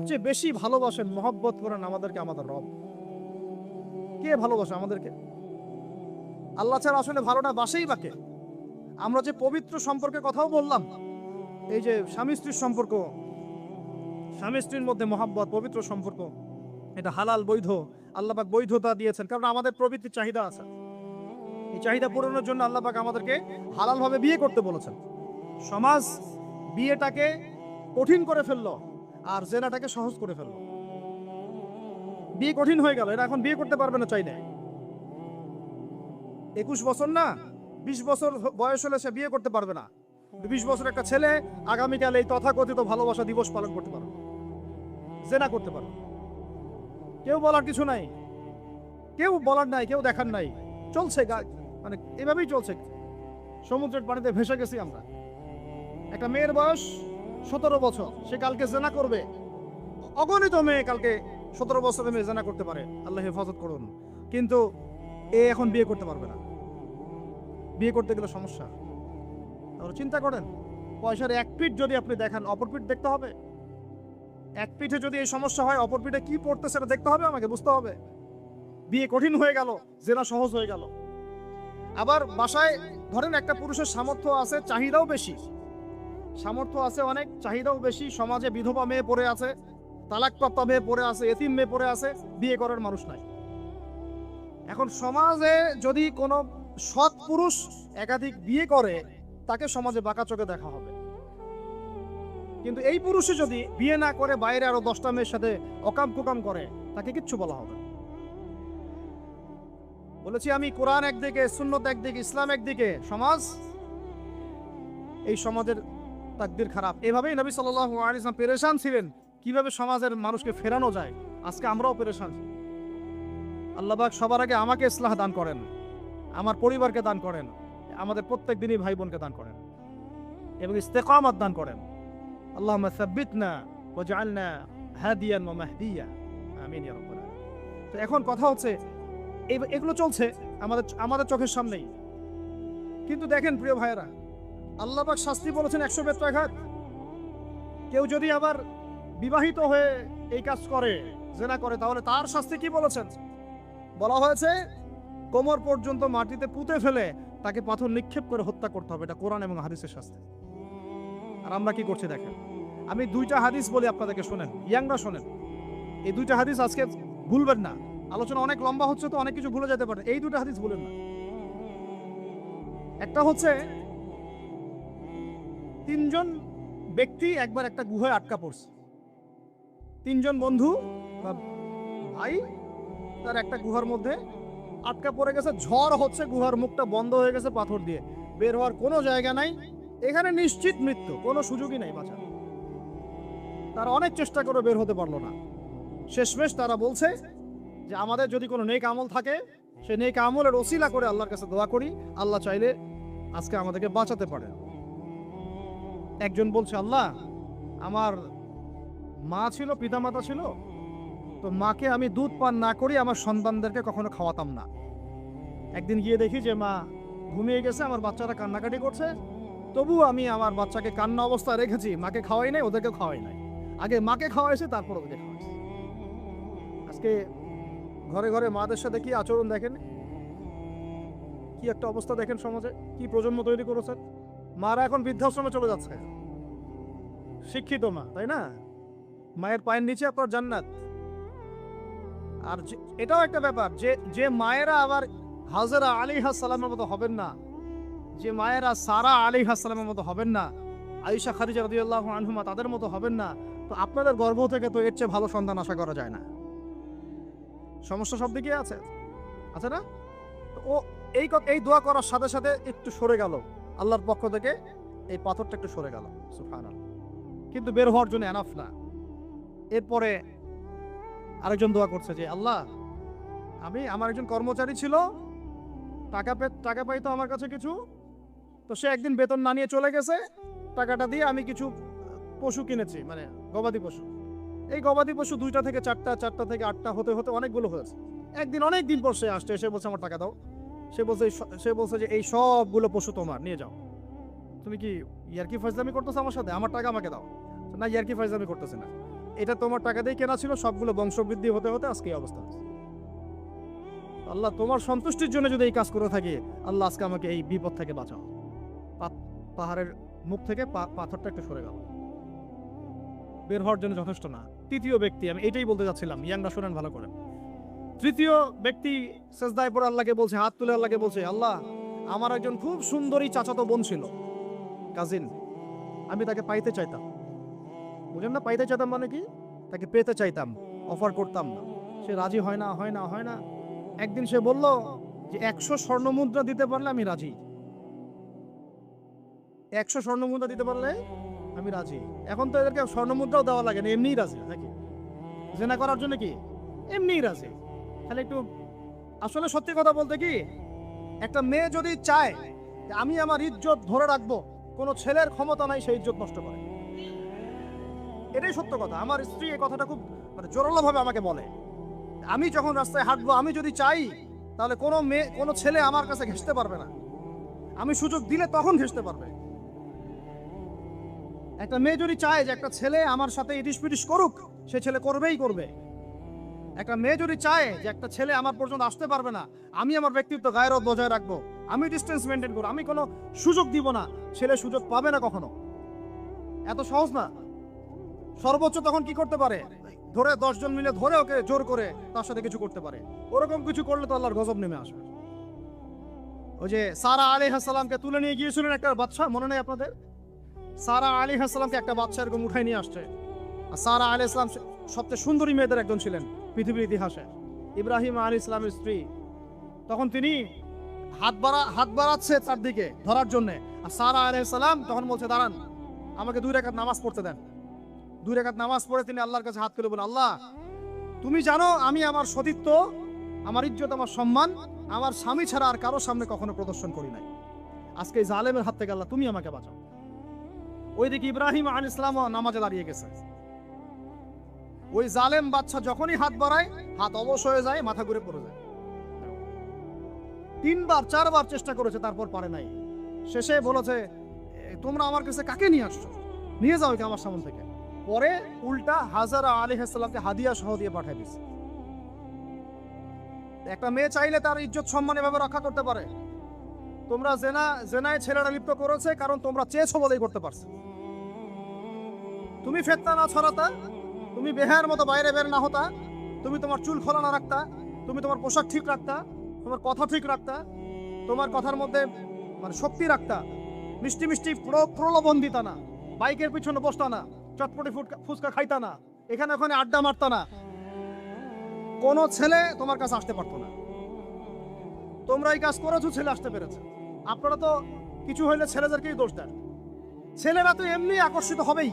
সবচেয়ে বেশি ভালোবাসেন, মহব্বত করেন আমাদেরকে আমাদের রব। কে ভালোবাসে আমাদেরকে? আল্লাহ ছাড়া আসলে ভালোটা বাসেই বাকে। আমরা যে পবিত্র সম্পর্কে কথাও বললাম, এই যে স্বামী স্ত্রীর সম্পর্ক, স্বামী স্ত্রীর মধ্যে মহব্বত, পবিত্র সম্পর্ক, এটা হালাল বৈধ, আল্লাহ পাক বৈধতা দিয়েছেন, কারণ আমাদের প্রবৃত্তির চাহিদা আছে। এই চাহিদা পূরণের জন্য আল্লাহ পাক আমাদেরকে হালালভাবে বিয়ে করতে বলেছেন। সমাজ বিয়েটাকে কঠিন করে ফেললো আর জেনাটাকে সহজ করে ফেললো। বিয়ে কঠিন হয়ে গেল, এরা এখন বিয়ে করতে পারবে না চাইলে। 21 বছর না, 20 বছর বয়স হলে সে বিয়ে করতে পারবে না। 20 বছর একটা ছেলে আগামীকাল এই তথাকথিত ভালোবাসা দিবস পালন করতে পারবে, জেনা করতে পারবে। কেউ বলার কিছু নাই, কেউ বলার নাই, কেউ দেখার নাই, চলছে মানে এভাবেই চলছে। সমুদ্রের পানিতে ভেসে গেছি আমরা। একটা মেয়ের বয়স 17 বছর, সে কালকে জেনা করবে। অগণিত মেয়ে কালকে 17 বছরের মেয়ে জেনা করতে পারে, আল্লাহ হেফাজত করুন। কিন্তু এ এখন বিয়ে করতে পারবে না। বিয়ে করতে গেলে সমস্যা। তাহলে চিন্তা করেন, পয়সার এক পিঠ যদি আপনি দেখান, অপর পিঠ দেখতে হবে। এক পিঠে যদি এই সমস্যা হয়, অপর পিঠে কি পড়তে সেটা দেখতে হবে, আমাকে বুঝতে হবে। বিয়ে কঠিন হয়ে গেল, জেনা সহজ হয়ে গেল। আবার বাসায় ধরেন একটা পুরুষের সামর্থ্য আছে, চাহিদাও বেশি, সামর্থ্য আছে অনেক, চাহিদাও বেশি। সমাজে বিধবা মেয়ে পড়ে আছে, তালাকপ্রাপ্ত মেয়ে পড়ে আছে, এতিম মেয়ে পড়ে আছে, বিয়ে করার মানুষ নাই। এখন সমাজে যদি কোনো সৎ পুরুষ একাধিক বিয়ে করে, তাকে সমাজে বাঁকা চোখে দেখা হবে। কিন্তু এই পুরুষে যদি বিয়ে না করে বাইরে আরো 10টা মেয়ের সাথে অকাম কুকাম করে, তাকে কিচ্ছু বলা হবে। বলেছি আমি, কোরআন একদিকে, সুন্নত একদিকে, ইসলাম একদিকে, সমাজ, এই সমাজের তাকদীর খারাপ। এভাবেই নবী সাল্লাল্লাহু আলাইহি ওয়াসাল্লাম পেরেশান ছিলেন কিভাবে সমাজের মানুষকে ফেরানো যায়। আজকে আমরাও পেরেশান। আল্লাহ পাক সবার আগে আমাকে ইসলাহ দান করেন, আমার পরিবারকে দান করেন, আমাদের প্রত্যেক দিনই ভাই বোনকে দান করেন এবং ইস্তেকামাত দান করেন। আল্লাহুম্মা সাব্বিতনা ওয়াজআলনা হাদিয়ান ওয়া মাহদিয়া, আমিন ইয়া রাব্বাল আলামিন। তো এখন কথা হচ্ছে, এগুলো চলছে আমাদের চোখের সামনেই। কিন্তু দেখেন প্রিয় ভাইয়েরা, আল্লাহ পাক শাস্তি বলেছেন 100 বেত্রাঘাত। কেউ যদি আবার বিবাহিত হয়ে এই কাজ করে, জেনা করে, তাহলে তার শাস্তি কি বলেছেন? বলা হয়েছে কোমর পর্যন্ত মাটিতে পুঁতে ফেলে তাকে পাথর নিক্ষেপ করে হত্যা করতে হবে। এটা কোরআন এবং হাদিসের শাস্তি। আর আমরা কি করছি দেখেন। আমি 2টা হাদিস বলি আপনাদেরকে, শোনেন, ইয়াংরা শোনেন। এই 2টা হাদিস আজকে ভুলবেন না। আলোচনা অনেক লম্বা হচ্ছে তো অনেক কিছু ভুলে যেতে পারে, এই 2টা হাদিস ভুলেন না। একটা হচ্ছে 3 জন ব্যক্তি একবার একটা গুহায় আটকা পড়ছে। 3 জন বন্ধু বা ভাই তার একটা গুহার মধ্যে আটকা পড়ে গেছে। ঝড় হচ্ছে, গুহার মুখটা বন্ধ হয়ে গেছে পাথর দিয়ে, বের হওয়ার কোনো জায়গা নাই। এখানে নিশ্চিত মৃত্যু, কোনো সুযোগই নাই বাঁচার। তারা অনেক চেষ্টা করে বের হতে পারলো না। শেষমেশ তারা বলছে যে আমাদের যদি কোনো নেক আমল থাকে, সে নেক আমলের ওসিলা করে আল্লাহর কাছে দোয়া করি, আল্লাহ চাইলে আজকে আমাদেরকে বাঁচাতে পারে। একজন বলছে, আল্লাহ, আমার মা ছিল, পিতামাতা ছিল, তো মাকে আমি দুধ পান না করি আমার সন্তানদেরকে কখনো খাওয়াতাম না। একদিন গিয়ে দেখি যে মা ঘুমিয়ে গেছে, আমার বাচ্চারা কান্নাকাটি করছে, তবু আমি আমার বাচ্চাকে কান্না অবস্থায় রেখেছি, মাকে খাওয়াই নাই, ওদেরকে খাওয়াই নাই। আগে মাকে খাওয়াইছে, তারপর ওদেরকে খাওয়াইছে। আজকে ঘরে ঘরে মাদের সাথে কি আচরণ দেখেন, কি একটা অবস্থা দেখেন সমাজে, কি প্রজন্ম তৈরি করেছেন। মারা এখন বৃদ্ধাশ্রমে চলে যাচ্ছে। শিক্ষিত মা, তাই না? মায়ের পায়ের নিচে আপনার জান্নাত। আর এটাও একটা ব্যাপার যে মায়েরা আবার হাজরা আলাইহিস সালামের মতো হবেন না, যে মায়েরা সারা আলাইহিস সালামের মতো হবেন না, আয়েশা খাদিজা রাদিয়াল্লাহু আনহুমা তাদের মতো হবেন না, তো আপনাদের গর্ভ থেকে তো এর চেয়ে ভালো সন্তান আশা করা যায় না। সমস্যা সব দিকে আছে, আছে না? তো ও এই দোয়া করার সাথে সাথে একটু সরে গেল, আল্লাহর পক্ষ থেকে এই পাথরটা একটু সরে গেল, সুবহানাল্লাহ। কিন্তু বের হওয়ার জন্য এনাফ না। এরপরে আরেকজন দোয়া করছে যে আল্লাহ, আমার একজন কর্মচারী ছিল, টাকা পাইতো আমার কাছে কিছু, তো সে একদিন বেতন না নিয়ে চলে গেছে। টাকাটা দিয়ে আমি কিছু পশু কিনেছি, মানে গবাদি পশু। এই গবাদি পশু 2টা থেকে 4টা, 4টা থেকে 8টা হতে হতে অনেকগুলো হয়েছে। একদিন অনেক দিন পর সে আসছে, এসে বলছে আমার টাকা দাও। সে বলছে যে এই সবগুলো পশু তোমার, নিয়ে যাও। তুমি কি ইয়ারকি ফাজলামি করতেছো আমার সাথে? আমার টাকা আমাকে দাও। না, ইয়ারকি ফাজলামি করতেছে না। এটা তোমার টাকা দিয়ে কেনা ছিল, সবগুলো বংশবৃদ্ধি হতে হতে আজকে এই অবস্থা হচ্ছে। আল্লাহ তোমার সন্তুষ্টির জন্য যদি এই কাজ করে থাকি, আল্লাহ আজকে আমাকে এই বিপদ থেকে বাঁচাও। পাহাড়ের মুখ থেকে পাথরটা একটু সরে গেল, বের হওয়ার জন্য যথেষ্ট না। তৃতীয় ব্যক্তি, আমি এটাই বলতে যাচ্ছিলাম, ইয়াংরা শোনেন ভালো করে। তৃতীয় ব্যক্তি সেজদায় পড়ে আল্লাহকে বলছে, হাত তুলে আল্লাহকে বলছে, আল্লাহ আমার একজন খুব সুন্দরী চাচাতো বোন ছিল, কাজিন, আমি তাকে পাইতে চাইতাম। বুঝেন না, পাইতে চাইতাম মানে কি? তাকে পেতে চাইতাম, অফার করতাম না। সে রাজি হয় না, হয় না, হয় না। একদিন সে বলল যে 100 স্বর্ণ মুদ্রা দিতে পারলে আমি রাজি। 100 স্বর্ণ মুদ্রা দিতে পারলে আমি রাজি। এখন তো এদেরকে স্বর্ণ মুদ্রাও দেওয়া লাগে না, এমনিই রাজি নাকি? জেনা করার জন্য কি এমনিই রাজি? তাহলে একটু আসলে সত্যি কথা বলতে কি, একটা মেয়ে যদি চায় যে আমি আমার ইজ্জত ধরে রাখবো, কোনো ছেলের ক্ষমতা নাই সেই ইজ্জত নষ্ট করে। এটাই সত্য কথা। আমার স্ত্রী এই কথাটা খুব জোরালোভাবে আমাকে বলে, আমি যখন রাস্তায় হাঁটবো, আমি যদি চাই তাহলে কোনো ছেলে আমার কাছে ঘেঁষতে পারবে না। আমি সুযোগ দিলে তখন ঘেঁষতে পারবে। একটা মেয়ে যদি চায় যে একটা ছেলে আমার সাথে ইটিস পিটিস করুক, সে ছেলে করবেই করবে। একটা মেয়ে যদি চায় যে একটা ছেলে আমার পর্যন্ত আসতে পারবে না, আমি আমার ব্যক্তিত্ব গায়রত বজায় রাখবো, আমি ডিস্টেন্স মেনটেন করবো, আমি কোনো সুযোগ দিব না, ছেলে সুযোগ পাবে না কখনো। এত সহজ না। সর্বোচ্চ তখন কি করতে পারে? ধরে 10 জন মিলে ধরে ওকে জোর করে তার সাথে কিছু করতে পারে। ওরকম কিছু করলে তো আল্লাহর গজব নেমে আসবে। ওই যে সারা আলাইহিস সালামকে তুলে নিয়ে গিয়েছিলেন একটা বাদশা, মনে নেই আপনাদের? সারা আলাইহিস সালামকে একটা বাদশা এরকম উঠাই নিয়ে আসছে। আর সারা আলাইহিস সালাম সবচেয়ে সুন্দরী মেয়েদের একজন ছিলেন পৃথিবীর ইতিহাসে, ইব্রাহিম আলাইহিস সালামের স্ত্রী। তখন তিনি হাত বাড়াচ্ছে চারদিকে ধরার জন্য। আর সারা আলাইহিস সালাম তখন বলছে, দাঁড়ান, আমাকে 2 রাকাত নামাজ পড়তে দেন। 2 রাকাত নামাজ পড়ে তিনি আল্লাহর কাছে হাত তুলে বলেন, আল্লাহ তুমি জানো আমি আমার সতীত্ব, আমার ইজ্জত, আমার সম্মান আমার স্বামী ছাড়া আর কারো সামনে কখনো প্রদর্শন করি নাই। আজকে এই জালেমের হাত থেকে আল্লাহ তুমি আমাকে বাঁচাও। ওইদিকে ইব্রাহিম আলাইহিস সালাম নামাজে দাঁড়িয়ে গেছে। ওই জালেম বাদশা যখনই হাত বাড়ায়, হাত অবশ হয়ে যায়, মাথা ঘুরে পড়ে যায়। 3বার 4বার চেষ্টা করেছে, তারপর পারে নাই। শেষে বলেছে, তোমরা আমার কাছে কাকে নিয়ে আসছো? নিয়ে যাও আমার সামনে থেকে। পরে উল্টা হাজারা আলাইহিস সালামকে হাদিয়া সহ দিয়ে পাঠিয়ে দিয়েছে। একটা মেয়ে চাইলে তার ইজ্জত সম্মান এভাবে রক্ষা করতে পারে। তোমরা জেনায় ছেলেরা লিপ্ত করেছে কারণ তোমরা চেয়েছো বলেই করতে পারছো। তুমি ফেতনা না ছড়াতা, তুমি বেহার মতো বাইরে বের না হতা, তুমি তোমার চুল খোলা না রাখতা, তুমি তোমার পোশাক ঠিক রাখতা, তোমার কথা ঠিক রাখতা, তোমার কথার মধ্যে শক্তি রাখতা, মিষ্টি মিষ্টি প্রলোভন দিতা না, বাইকের পিছনে বসতা না, চটপটি ফুচকা খাইতা না, এখানে ওখানে আড্ডা মারতা না, কোন ছেলে তোমার কাছে আসতে পারতো না। তোমরা এই কাজ করেছো, ছেলে আসতে পেরেছে। আপনারা তো কিছু হইলে ছেলেদেরকেই দোষ দেন। ছেলেরা তো এমনি আকর্ষিত হবেই।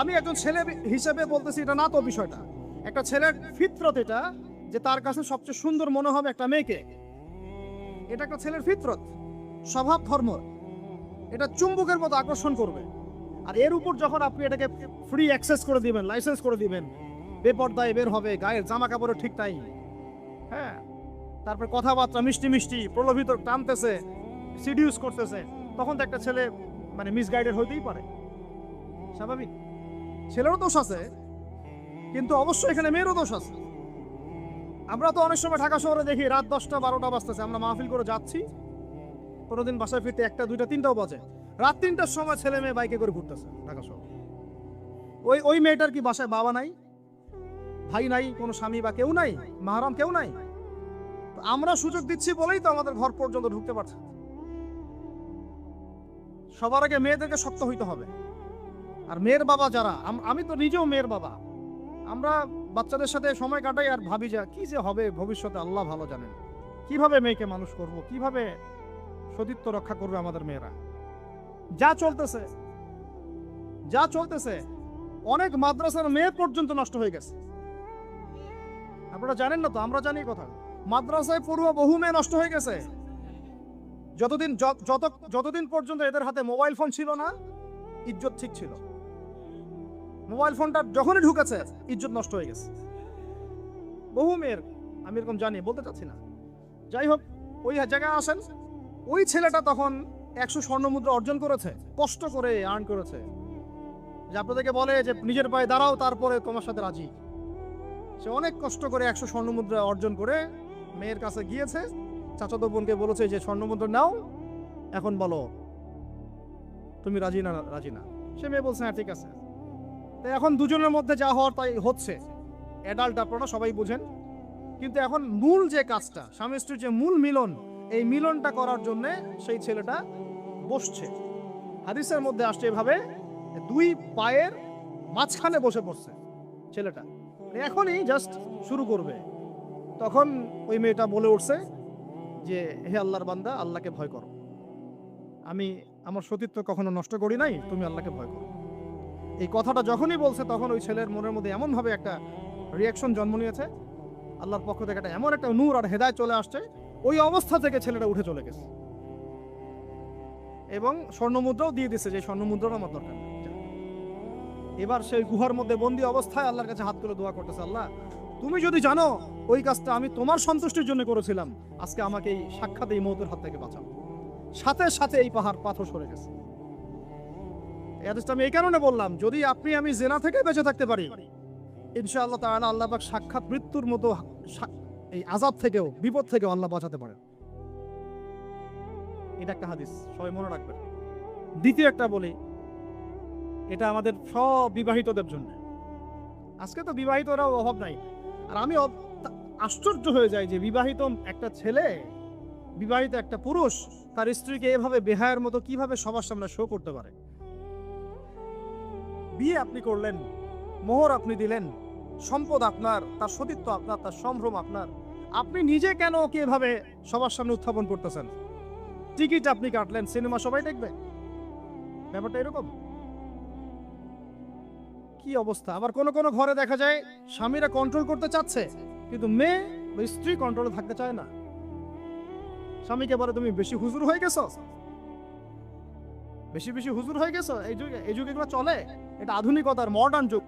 আমি একজন ছেলে হিসেবে বলতেছি, এটা না তো বিষয়টা। একটা ছেলের ফিতরত এটা, যে তার কাছে সবচেয়ে সুন্দর মনে হবে একটা মেয়েকে। এটা একটা ছেলের ফিতরত, স্বভাব ধর্ম। এটা চুম্বকের মতো আকর্ষণ করবে। আর এর উপর যখন আপনি এটাকে ফ্রি অ্যাক্সেস করে দিবেন, লাইসেন্স করে দিবেন, বেপর্দায় বের হবে, গায়ের জামা কাপড়ও ঠিক তাই, হ্যাঁ, তারপর কথাবার্তা মিষ্টি মিষ্টি প্রলোভিত টানতেছে, সিডিউস করতেছে, তখন তো একটা ছেলে মিসগাইডেড হইতেই পারে, স্বাভাবিক। ছেলেরও দোষ আছে, কিন্তু অবশ্যই এখানে মেয়েরও দোষ আছে। আমরা তো অনেক সময় ঢাকা শহরে দেখি রাত 10টা 12টা বাজতেছে, আমরা মাহফিল করে যাচ্ছি, কোনোদিন বাসায় ফিরতে 1টা 2টা 3টাও বাজে। রাত 3টার সময় ছেলে মেয়ে বাইকে করে ঘুরতেছে ঢাকা শহর। ওই মেয়েটার কি বাসায় বাবা নাই, ভাই নাই, কোনো স্বামী বা কেউ নাই, মাহরাম কেউ নাই? আমরা সুযোগ দিচ্ছি বলেই তো আমাদের ঘর পর্যন্ত ঢুকতে পারছে। সবার আগে মেয়েদেরকে শক্ত হইতে হবে। আর মেয়ের বাবা যারা, আমি তো নিজেও মেয়ের বাবা, আমরা বাচ্চাদের সাথে সময় কাটাই আর ভাবি যে কি যে হবে ভবিষ্যতে আল্লাহ ভালো জানেন। কিভাবে মেয়েকে মানুষ করব, কিভাবে সতীত্ব রক্ষা করবে আমাদের মেয়েরা। যা চলতেছে অনেক মাদ্রাসার মেয়ে পর্যন্ত নষ্ট হয়ে গেছে। আপনারা জানেন না তো, আমরা জানি কথা। মাদ্রাসায় পড়ুয়া বহু মেয়ে নষ্ট হয়ে গেছে। যতদিন পর্যন্ত এদের হাতে মোবাইল ফোন ছিল না, ইজ্জত ঠিক ছিল। মোবাইল ফোনটা যখনই ঢুকেছে, ইজ্জত নষ্ট হয়ে গেছে বহু মেয়ের। আমি এরকম জানি, বলতে চাচ্ছি না। যাই হোক, ওই জায়গায় আসেন, ওই ছেলেটা তখন 100 স্বর্ণ মুদ্রা অর্জন করেছে, কষ্ট করে আর্ন করেছে। যে আপনাদেরকে বলে যে নিজের পায়ে দাঁড়াও, তারপরে তোমার সাথে রাজি। সে অনেক কষ্ট করে 100 স্বর্ণমুদ্রা অর্জন করে মেয়ের কাছে গিয়েছে, চাচাতো বোনকে বলেছে যে স্বর্ণমুদ্রা নাও, এখন বলো তুমি রাজি না রাজি না। সে মেয়ে বলছে হ্যাঁ ঠিক আছে। তো এখন দুজনের মধ্যে যা হওয়ার তাই হচ্ছে, অ্যাডাল্ট আপনারা সবাই বুঝেন। কিন্তু এখন মূল যে কাজটা, স্বামী স্ত্রীর যে মূল মিলন, এই মিলনটা করার জন্য সেই ছেলেটা বসছে। হাদিসের মধ্যে আসছে এভাবে, দুই পায়ের মাঝখানে বসে পড়ছে ছেলেটা, এখনই জাস্ট শুরু করবে। তখন ওই মেয়েটা বলে উঠছে যে হে আল্লাহর বান্দা, আল্লাহকে ভয় করো, আমি আমার সতীত্ব কখনো নষ্ট করি নাই, তুমি আল্লাহকে ভয় করো। এই কথাটা যখনই বলছে তখন ওই ছেলের মনের মধ্যে এমনভাবে একটা রিয়াকশন জন্ম নিয়েছে, আল্লাহর পক্ষ থেকে একটা এমন একটা নূর আর হেদায়েত চলে আসছে, ওই অবস্থা থেকে ছেলেটা উঠে চলে গেছে এবং স্বর্ণমুদ্রাও দিয়ে দিছে, যে স্বর্ণমুদ্রার আমার দরকার নেই। এবার সেই গুহার মধ্যে বন্দি অবস্থায় আল্লাহর কাছে হাত তুলে দোয়া করতেছে, আল্লাহ তুমি যদি জানো ওই কাজটা আমি তোমার সন্তুষ্টির জন্য করেছিলাম, আজকে আমাকে এই সাক্ষাৎ এই মৌতের হাত থেকে বাঁচাও। সাথে সাথে এই পাহাড় পাথর সরে গেছে। এই হাদিসটা আমি এই কারণে বললাম, যদি আপনি আমি জেনা থেকে বেঁচে থাকতে পারি, ইনশাআল্লাহ তাআলা আল্লাহ পাক সাক্ষাৎ মৃত্যুর মতো এই আযাব থেকেও, বিপদ থেকেও আল্লাহ বাঁচাতে পারেন। এটা একটা হাদিস, সবাই মনে রাখবেন। দ্বিতীয় একটা বলি, এটা আমাদের সব বিবাহিতদের জন্য। আজকে তো বিবাহিতরাও অভাব নাই। আর আমি আশ্চর্য হয়ে যাই যে বিবাহিত একটা ছেলে, বিবাহিত একটা পুরুষ তার স্ত্রীকে এভাবে বেহায়ার মতো কিভাবে সবার সামনে শো করতে পারে। বিয়ে আপনি করলেন, মোহর আপনি দিলেন, সম্পদ আপনার, তার সতীত্ব আপনার, তার সম্ভ্রম আপনার, আপনি নিজে কেন ওকে এভাবে সবার সামনে উত্থাপন করতেছেন? টিকিট আপনি কাটলেন, সিনেমা সবাই দেখবে, ব্যাপারটা এরকম। কি অবস্থা! আবার কোন কোন ঘরে দেখা যায় স্বামীরা কন্ট্রোল করতে চাচ্ছে, কিন্তু মেয়ে বা স্ত্রী কন্ট্রোলে থাকতে চায় না। স্বামীকে বলে তুমি বেশি হুজুর হয়ে গেছো, বেশি বেশি হুজুর হয়ে গেছো। এই যুগে এগুলো চলে, এটা আধুনিকতার মডার্ন যুগ।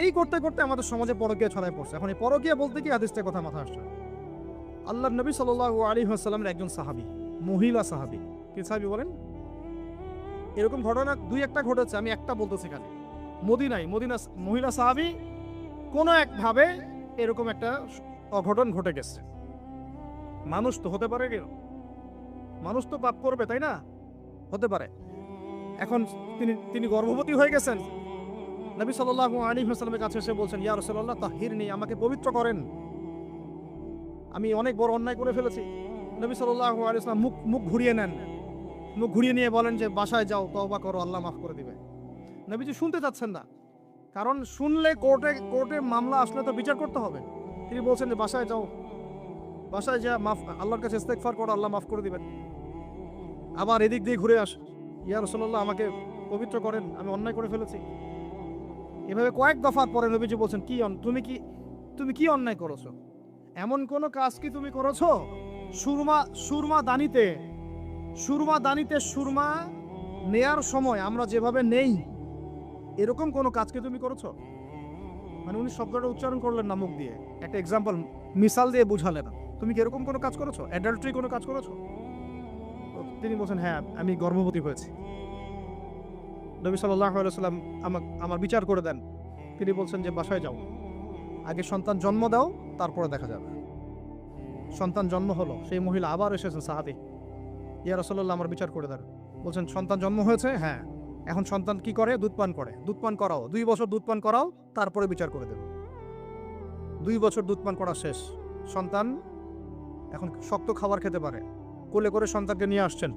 এই করতে করতে আমাদের সমাজে পরকীয়া ছড়ায় পড়ছে। এখন এই পরকীয়া বলতে কি হাদিসটার কথা মাথা আসছে। আল্লাহর নবী সাল্লাল্লাহু আলাইহি ওয়াসাল্লামের একজন সাহাবী, মহিলা সাহাবী, কি সাহাবী বলেন? এরকম ঘটনা দুই একটা ঘটেছে, আমি একটা বলতেছি খালি। মদিনা মহিলা সাহাবী কোনো একভাবে এরকম একটা অঘটন ঘটে গেছে। মানুষ তো হতে পারে, মানুষ তো পাপ করবে, তাই না? হতে পারে। এখন তিনি গর্ভবতী হয়ে গেছেন। নবী সাল্লাল্লাহু আলাইহি ওয়াসাল্লামের কাছে এসে বলছেন, ইয়া রাসূলুল্লাহ তাহহিরনি, আমাকে পবিত্র করেন, আমি অনেক বড় অন্যায় করে ফেলেছি। নবী সাল্লাল্লাহু আলাইহি ওয়াসাল্লাম মুখ ঘুরিয়ে নেন, মুখ ঘুরিয়ে নিয়ে বলেন যে বাসায় যাও, তওবা করো, আল্লাহ মাফ করে দিবে। নবীজি শুনতে চাচ্ছেন না, কারণ শুনলে কোর্টে মামলা আসলে তো বিচার করতে হবে। তিনি বলছেন যে বাসায় যাও, বাসায় যা মাফ, আল্লাহর কাছে ইস্তেগফার করো, আল্লাহ মাফ করে দিবেন। আবার এদিক দিয়ে ঘুরে আস, ইয়া রাসূলুল্লাহ আমাকে পবিত্র করেন, আমি অন্যায় করে ফেলেছি। এভাবে কয়েক দফার পরে নবীজি বলছেন, তুমি কি অন্যায় করেছো? এমন কোন কাজ কি তুমি করেছো? সুরমা দানিতে সুরমা নেয়ার সময় আমরা যেভাবে নেই, এরকম কোন কাজ কি তুমি করেছো? মানে উনি শব্দটা উচ্চারণ করলেন না মুখ দিয়ে, একটা এক্সাম্পল, মিসাল দিয়ে বুঝালেন, তুমি কি এরকম কোনো কাজ করেছো? অ্যাডাল্টারি কোনো কাজ করেছো? তিনি বলছেন হ্যাঁ, আমি গর্ভবতী হয়েছি। নবী সাল্লাল্লাহু আলাইহি ওয়াসাল্লাম আমার বিচার করে দেন। তিনি বলছেন যে বাসায় যাও, আগে সন্তান জন্ম দাও, তারপরে দেখা যাবে। সন্তান জন্ম হলো, সেই মহিলা আবার এসেছেন সাহাবী, ইয়া রাসূলুল্লাহ আমার বিচার করে দেন। বলছেন সন্তান জন্ম হয়েছে, হ্যাঁ, এখন সন্তান কি করে? দুধ পান করাও, 2 বছর দুধ পান করাও, তারপরে বিচার করে দেব। 2 বছর দুধ পান করা শেষ, সন্তান এখন শক্ত খাবার খেতে পারে, কোলে করে সন্তানকে নিয়ে আসছেন।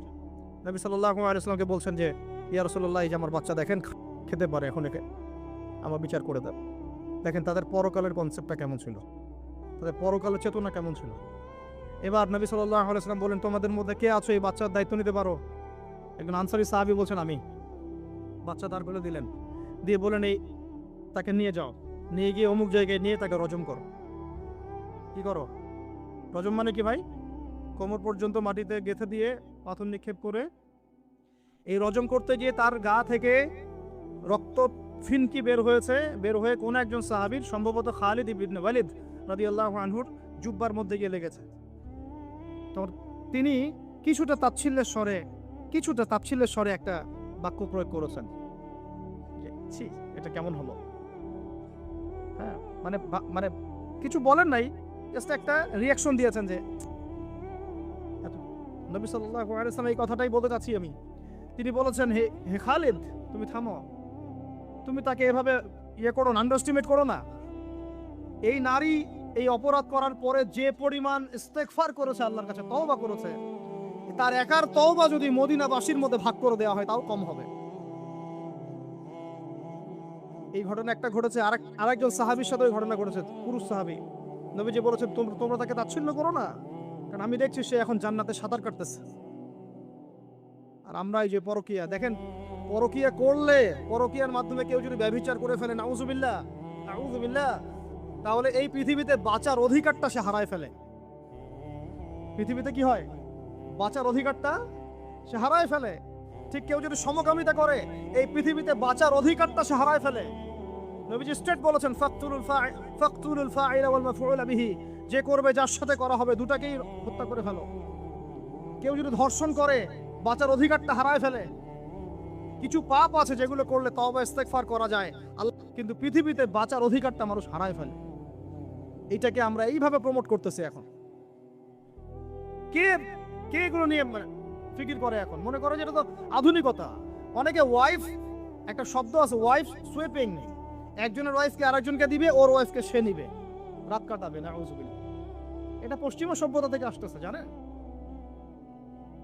নবী সাল্লাল্লাহু আলাইহি ওয়াসাল্লামকে বলছেন যে ইয়া রাসূলুল্লাহ, এই যে আমার বাচ্চা দেখেন খেতে পারে, এখন একে আমার বিচার করে দেন। দেখেন তাদের পরকালের কনসেপ্টটা কেমন ছিল, তাদের পরকালের চেতনা কেমন ছিল। এবার নবী সাল্লাল্লাহু আলাইহি ওয়াসাল্লাম বলেন, তোমাদের মধ্যে কে আছো এই বাচ্চার দায়িত্ব নিতে পারো? একজন আনসারী সাহাবী বলছেন আমি। বাচ্চা দাঁড় করে দিলেন, দিয়ে বলেন এই তাকে নিয়ে যাও, নিয়ে গিয়ে অমুক জায়গায় নিয়ে তাকে রজম করো। কি করো? রজম মানে কি ভাই? কোমর পর্যন্ত মাটিতে গেঁথে দিয়ে পাথর নিক্ষেপ করে, এই রজম করতে গিয়ে তার গা থেকে রক্ত ফিনকি বের হয়ে কোন একজন সাহাবীর, সম্ভবত খালিদ ইবনে ওয়ালিদ রাদিয়াল্লাহু আনহুর জুব্বার মধ্যে গিয়ে লেগেছে। তো তিনি কিছুটা তাচ্ছিল্যের স্বরে একটা বাক্য প্রয়োগ করেছেন, ছি, এটা কেমন হলো? হ্যাঁ, মানে মানে কিছু বলেন নাই, জাস্ট একটা রিয়াকশন দিয়েছেন যে নবী সাল্লাল্লাহু আলাইহি ওয়াসাল্লাম এই কথাটাই বলতে চাচ্ছি আমি। তিনি বলেছেন, হে হে খালিদ, তুমি থামো, তুমি তাকে এভাবে ইয়ে করো না, আন্ডারস্টিমেট করো না। এই নারী এই অপরাধ করার পরে যে পরিমাণ ইস্তেগফার করেছে, আল্লাহর কাছে তওবা করেছে, তার একার তওবা যদি মদিনাবাসীর মধ্যে ভাগ করে দেওয়া হয় তাও কম হবে। এই ঘটনা একটা ঘটেছে, আরেকজন সাহাবীর সাথে ওই ঘটনা ঘটেছে, পুরুষ সাহাবী। নবীজি বলেছেন, তোমরা তাকে তাচ্ছিল্য করো না, কারণ আমি দেখছি সে এখন জান্নাতে সাঁতার কাটতেছে। আর আমরা এই যে পরকিয়া, দেখেন পরকিয়া করলে, পরকিয়ার মাধ্যমে কেউ যদি ব্যভিচার করে ফেলে, নাউজুবিল্লাহ নাউজুবিল্লাহ, তাহলে এই পৃথিবীতে বাঁচার অধিকারটা সে হারায় ফেলে। পৃথিবীতে কি হয়? বাঁচার অধিকারটা সে হারায় ফেলে। ঠিক কেউ যদি সমকামিতা করে, এই পৃথিবীতে বাঁচার অধিকারটা সে হারায় ফেলে। নবীজি স্ট্রেট বলেছেন, ফাকতুলুল ফাইলা ওয়াল মাফউলা বিহি, যে করবে যার সাথে করা হবে দুটাকেই হত্যা করে ফেলো। কেউ যদি ধর্ষণ করে, বাঁচার অধিকারটা হারায় ফেলে। কিছু পাপ আছে যেগুলো করলে তওবা ইস্তেগফার করা যায়, কিন্তু পৃথিবীতে বাঁচার অধিকারটা মানুষ হারায় ফেলে। এটাকে আমরা এইভাবে প্রমোট করতেছি এখন। কে কে এগুলো নিয়ে ফিকির করে এখন? মনে করে যে এটা তো আধুনিকতা। অনেকে ওয়াইফ, একটা শব্দ আছে ওয়াইফ সুইপিং, একজনের ওয়াইফকে আরেকজনকে দিবে, ওর ওয়াইফকে সে নিবে, রাত কাটাবে। নাউজুবিল্লাহ। এটা পশ্চিমা সভ্যতা থেকে আসতেছে, জানেন?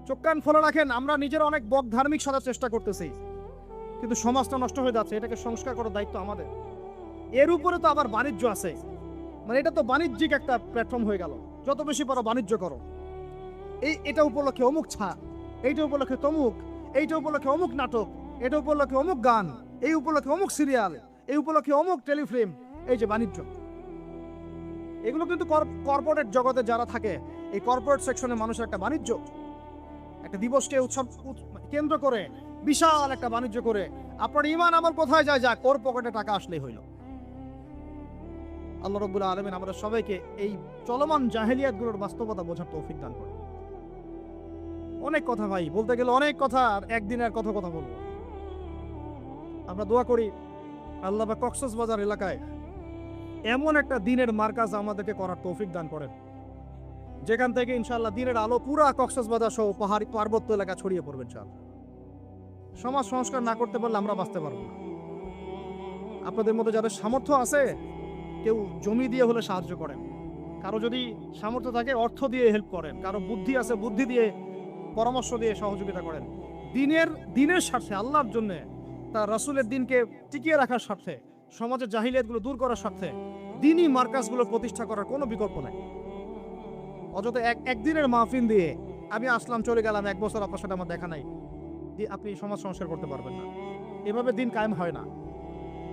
চোখ কান খোলা রাখেন। আমরা নিজেরা অনেক বক ধার্মিক সাজার চেষ্টা করতেছি, কিন্তু সমাজটা নষ্ট হয়ে যাচ্ছে। এটাকে সংস্কার করার দায়িত্ব আমাদের। এর উপরে তো আবার বাণিজ্য আছে, মানে এটা তো বাণিজ্যিক একটা প্ল্যাটফর্ম হয়ে গেল। যত বেশি পারো বাণিজ্য করো। এটা উপলক্ষে অমুক ছাড়, এইটা উপলক্ষে তমুক, এইটা উপলক্ষে অমুক নাটক, এটা উপলক্ষে অমুক গান, এই উপলক্ষে অমুক সিরিয়াল, এই উপলক্ষে অমুক টেলিফিল্ম। এই যে বাণিজ্য, এগুলো কিন্তু কর্পোরেট জগতে যারা থাকে, এই কর্পোরেট সেকশনে মানুষের একটা বাণিজ্য, একটা দিবসকে উৎসব কেন্দ্র করে বিশাল একটা বাণিজ্য করে আপনার ঈমান আমল কোথায় যায়? যাক, ওর পকেটে টাকা আসলেই হইল। আল্লাহ রাব্বুল আলামিন আমাদের সবাইকে এই চলমান জাহেলিয়াতগুলোর বাস্তবতা বোঝার তৌফিক দান করে। অনেক কথা ভাই, বলতে গেলে অনেক কথা, আর একদিন আর কথা বলবো। আমরা দোয়া করি আল্লাহ পাক কক্সবাজার এলাকায় এমন একটা দিনের মার্কাজ আমাদেরকে করার তৌফিক দান করেন, যেখান থেকে ইনশাআল্লাহ দিনের আলো পুরা কক্সবাজার সহ পাহাড়ি পার্বত্য এলাকা ছড়িয়ে পড়বে ইনশাআল্লাহ। সমাজ সংস্কার না করতে পারলে আমরা বাঁচতে পারবো না। আপনাদের মধ্যে যাদের সামর্থ্য আছে, কেউ জমি দিয়ে হলে সাহায্য করেন, কারো যদি সামর্থ্য থাকে অর্থ দিয়ে হেল্প করেন, কারো বুদ্ধি আছে বুদ্ধি দিয়ে, পরামর্শ দিয়ে সহযোগিতা করেন। দিনের স্বার্থে, আল্লাহর জন্য, তার রাসূলের দিনকে টিকিয়ে রাখার স্বার্থে, সমাজের জাহিলিয়াতগুলো দূর করার স্বার্থে দিনই মার্কাজগুলো প্রতিষ্ঠা করার কোনো বিকল্প নাই। অযথা একদিনের মাহফিল দিয়ে আমি আসলাম, চলে গেলাম, 1 বছর আপনার সাথে আমার দেখা নাই, আপনি সমাজ সংস্কার করতে পারবেন না। এভাবে দিন কায়েম হয় না।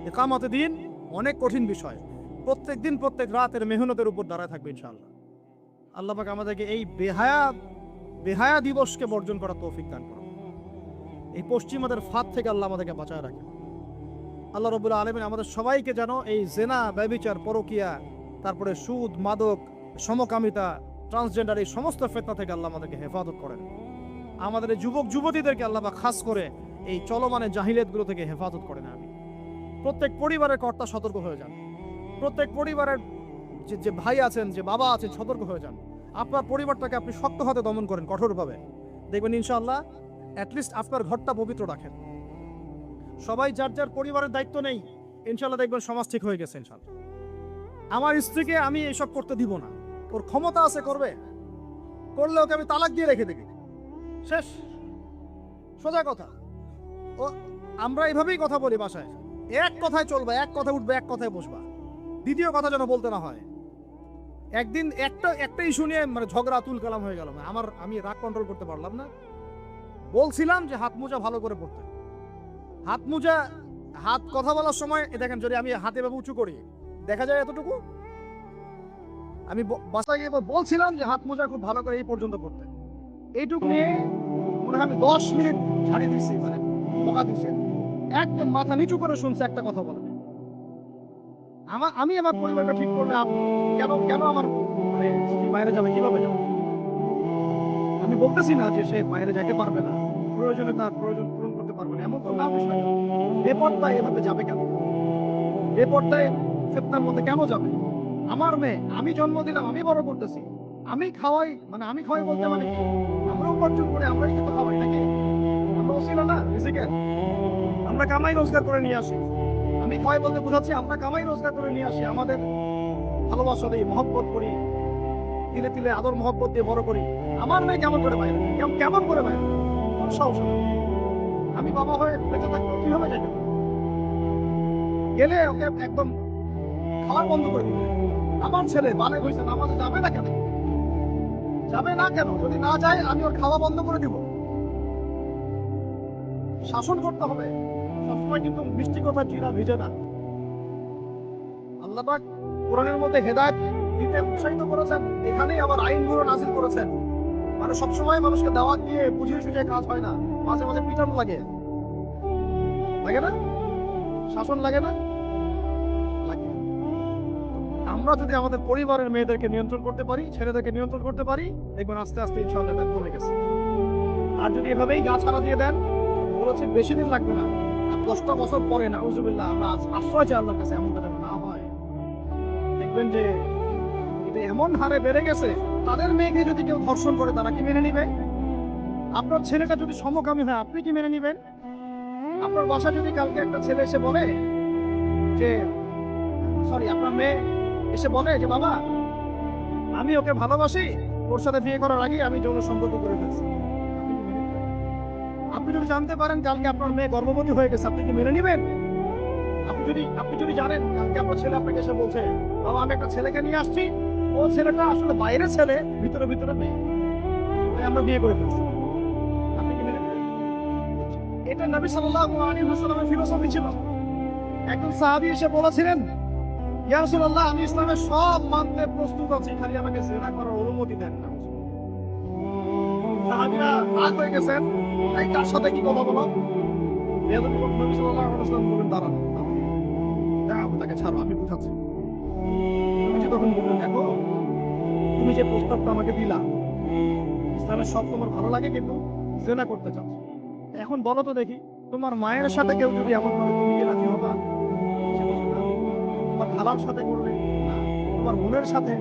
ইকামতে দিন অনেক কঠিন বিষয়। প্রত্যেক দিন প্রত্যেক রাতের মেহনতের উপর দাঁড়ায় থাকবে ইনশাআল্লাহ। আল্লাহ পাক আমাদেরকে এই বেহায়া দিবসকে বর্জন করার তৌফিক দান করুন। এই পশ্চিমাদের ফাঁদ থেকে আল্লাহ আমাদেরকে বাঁচায় রাখেন। আল্লাহ রাব্বুল আলামিন আমাদের সবাইকে যেন এই জেনা, ব্যভিচার, পরকিয়া, তারপরে সুদ, মাদক, সমকামিতা, ট্রান্সজেন্ডার, এই সমস্ত ফিতনা থেকে আল্লাহ আমাদেরকে হেফাজত করেন। আমাদের যুবক যুবতীদেরকে আল্লাহ পাক খাস করে এই চলমানের জাহিলিয়াতগুলো থেকে হেফাজত করেন। আমি প্রত্যেক পরিবারের কর্তা সতর্ক হয়ে যান। প্রত্যেক পরিবারের যে ভাই আছেন, যে বাবা আছেন, সতর্ক হয়ে যান। আপনার পরিবারটাকে আপনি শক্ত হাতে দমন করেন, কঠোরভাবে, দেখবেন ইনশাআল্লাহ অ্যাটলিস্ট আপনার ঘরটা পবিত্র রাখেন। সবাই যার যার পরিবারের দায়িত্ব নেই, ইনশাআল্লাহ দেখবেন সমাজ ঠিক হয়ে গেছে ইনশাআল্লাহ। আমার স্ত্রীকে আমি এসব করতে দিব না, ওর ক্ষমতা আছে করবে, করলে ওকে আমি তালাক দিয়ে রেখে দেবো, শেষ, সোজা কথা। ও আমরা এইভাবেই কথা বলি বাসায়, এক কথায় চলবে, এক কথায় উঠবে, এক কথায় বসবা, দ্বিতীয় কথা যেন বলতে না হয়। একদিন একটা ইস্যু নিয়ে মানে ঝগড়া তুল কালাম হয়ে গেল, আমি রাগ কন্ট্রোল করতে পারলাম না। বলছিলাম যে হাত মোজা ভালো করে পড়তে, হাত কথা বলার সময় দেখেন, যদি আমি হাতে ভাবে উঁচু করি দেখা যায় এতটুকু। আমি বাসায় গিয়ে বলছিলাম যে হাত মোজা খুব ভালো করে এই পর্যন্ত পড়তে, এইটুকু নিয়ে মনে হয় আমি 10 মিনিট ঝাড়ি দিচ্ছি, মানে বকা দিচ্ছে, একদম মাথা নিচু করে শুনছে, একটা কথা বলে। আমি আমার পরিবারটা ঠিক করলে কেন আমার মানে বাইরে যাবে, কিভাবে যাবে? আমি বলতেছি না যে সে বাইরে যাইতে পারবে না, প্রয়োজনে তার প্রয়োজন পূরণ করতে পারবে। পারবো না, এমন তো না বিষয় না। বেপরদায় এভাবে যাবে কেন? বেপরদায় ফিতনার মধ্যে কেন যাবে? আমার মেয়ে, আমি জন্ম দিলাম, আমি বড় করতেছি, আমি খাওয়াই, মানে আমি খাওয়াই বলতে মানে কি, আমরা উপার্জন করে আমরাই কিন্তু খাওয়াই নাকি? আমরা ওসিলা না রিজিকের, আমরা কামাই রোজগার করে নিয়ে আসি। আমি খাওয়াই বলতে বোঝাচ্ছি আমরা কামাই রোজগার করে নিয়ে আসি, আমাদের ভালোবাসা দিই, মহব্বত করি, তিলে তিলে আদর মহব্বত দিয়ে বড় করি। আমার মেয়ে কেমন করে বাইরে, কেমন করে বাইরে, কোন সাহস হবে? আমি বাবা হয়ে বেঁচে থাকবো কিভাবে যাই গেলে ওকে একদম খাওয়া বন্ধ করে দিবে। আমার ছেলে বালে হয়েছে, নামাজে যাবে না কেন? যাবে না কেন? যদি না যায় আমি ওর খাওয়া বন্ধ করে দিব। শাসন করতে হবে সবসময়, কিন্তু মিষ্টি কথা চিরা ভিজে না। আল্লাহ পাক কোরআনের মধ্যে হেদায়েত দিতে উৎসাহিত করেছেন, এখানেই আবার আইনগুলো নাযিল করেছেন। মানে সবসময় মানুষকে দাওয়াত দিয়ে বুঝিয়ে সুঝিয়ে কাজ হয় না, মাঝে মাঝে পিটানো লাগে, লাগে না? শাসন লাগে না? লাগে। আমরা যদি আমাদের পরিবারের মেয়েদেরকে নিয়ন্ত্রণ করতে পারি, ছেলেদেরকে নিয়ন্ত্রণ করতে পারি, দেখবেন আস্তে আস্তে ইনশাআল্লাহ এটা কমে গেছে। আর যদি এভাবেই গা ছাড়া দিয়ে দেন, বলেছে বেশি দিন লাগবে না, 10টা বছর পরে নাউজুবিল্লাহ আমরা আশ্রয় চাই আল্লাহর কাছে, এমনটা যেন না হয়। দেখবেন যে এটা এমন হারে বেড়ে গেছে, তাদের মেয়েকে যদি কেউ ধর্ষণ করে তারা কি মেনে নিবে? আপনার ছেলেটা যদি সমকামী হয় আপনি কি মেনে নিবেন? আপনার বাসা যদি কালকে একটা ছেলে এসে বলে যে, সরি, আপনার মেয়ে এসে বলে যে বাবা আমি ওকে ভালোবাসি, ওর সাথে বিয়ে করার আগে আমি যৌন সম্পর্ক করে ফেলছি, আপনি যদি জানতে পারেন কালকে আপনার মেয়ে গর্ভবতী হয়ে গেছে, আপনি কি মেনে নিবেন? আপনি যদি জানেন কালকে আপনার ছেলে আপনাকে এসে বলছে বাবা আমি একটা ছেলেকে নিয়ে আসছি, ও ছেলেটা আসলে বাইরের ছেলে, ভিতরে ভিতরে মেয়ে, তাই আমরা বিয়ে করে ফেলছি, আপনি কি মেনে নেবেন? এটা নবী সাল্লাল্লাহু আলাইহি ওয়াসাল্লামের ফিলোসফি ছিল। একজন সাহাবী এসে বলেছিলেন, ইয়া রাসূলুল্লাহ আমি ইসলামের সব মানতে প্রস্তুত আছি, খালি আমাকে জিনা করার অনুমতি দেন না। সাহাবীরা রাগ হয়ে গেছেন, তাই কার সাথে কি কথা বলো? বেয়াদবি করতে নবী সাল্লাল্লাহু আলাইহি ওয়াসাল্লাম বলেন দাঁড়ান, দাঁড়াও, তাকে ছাড়ো, আমি বুঝাচ্ছি। নবীজি তখন বললেন দেখো, তুমি যে প্রস্তাবটা আমাকে দিলা, ইসলামের সব তোমার ভালো লাগে কিন্তু জিনা করতে চাও, এখন বলো তো দেখি তোমার মায়ের সাথে কেউ যদি এমন করে তুমি কি রাজি হবা? সে বলছে না। তোমার খালার সাথে করবে না, তোমার বোনের সাথে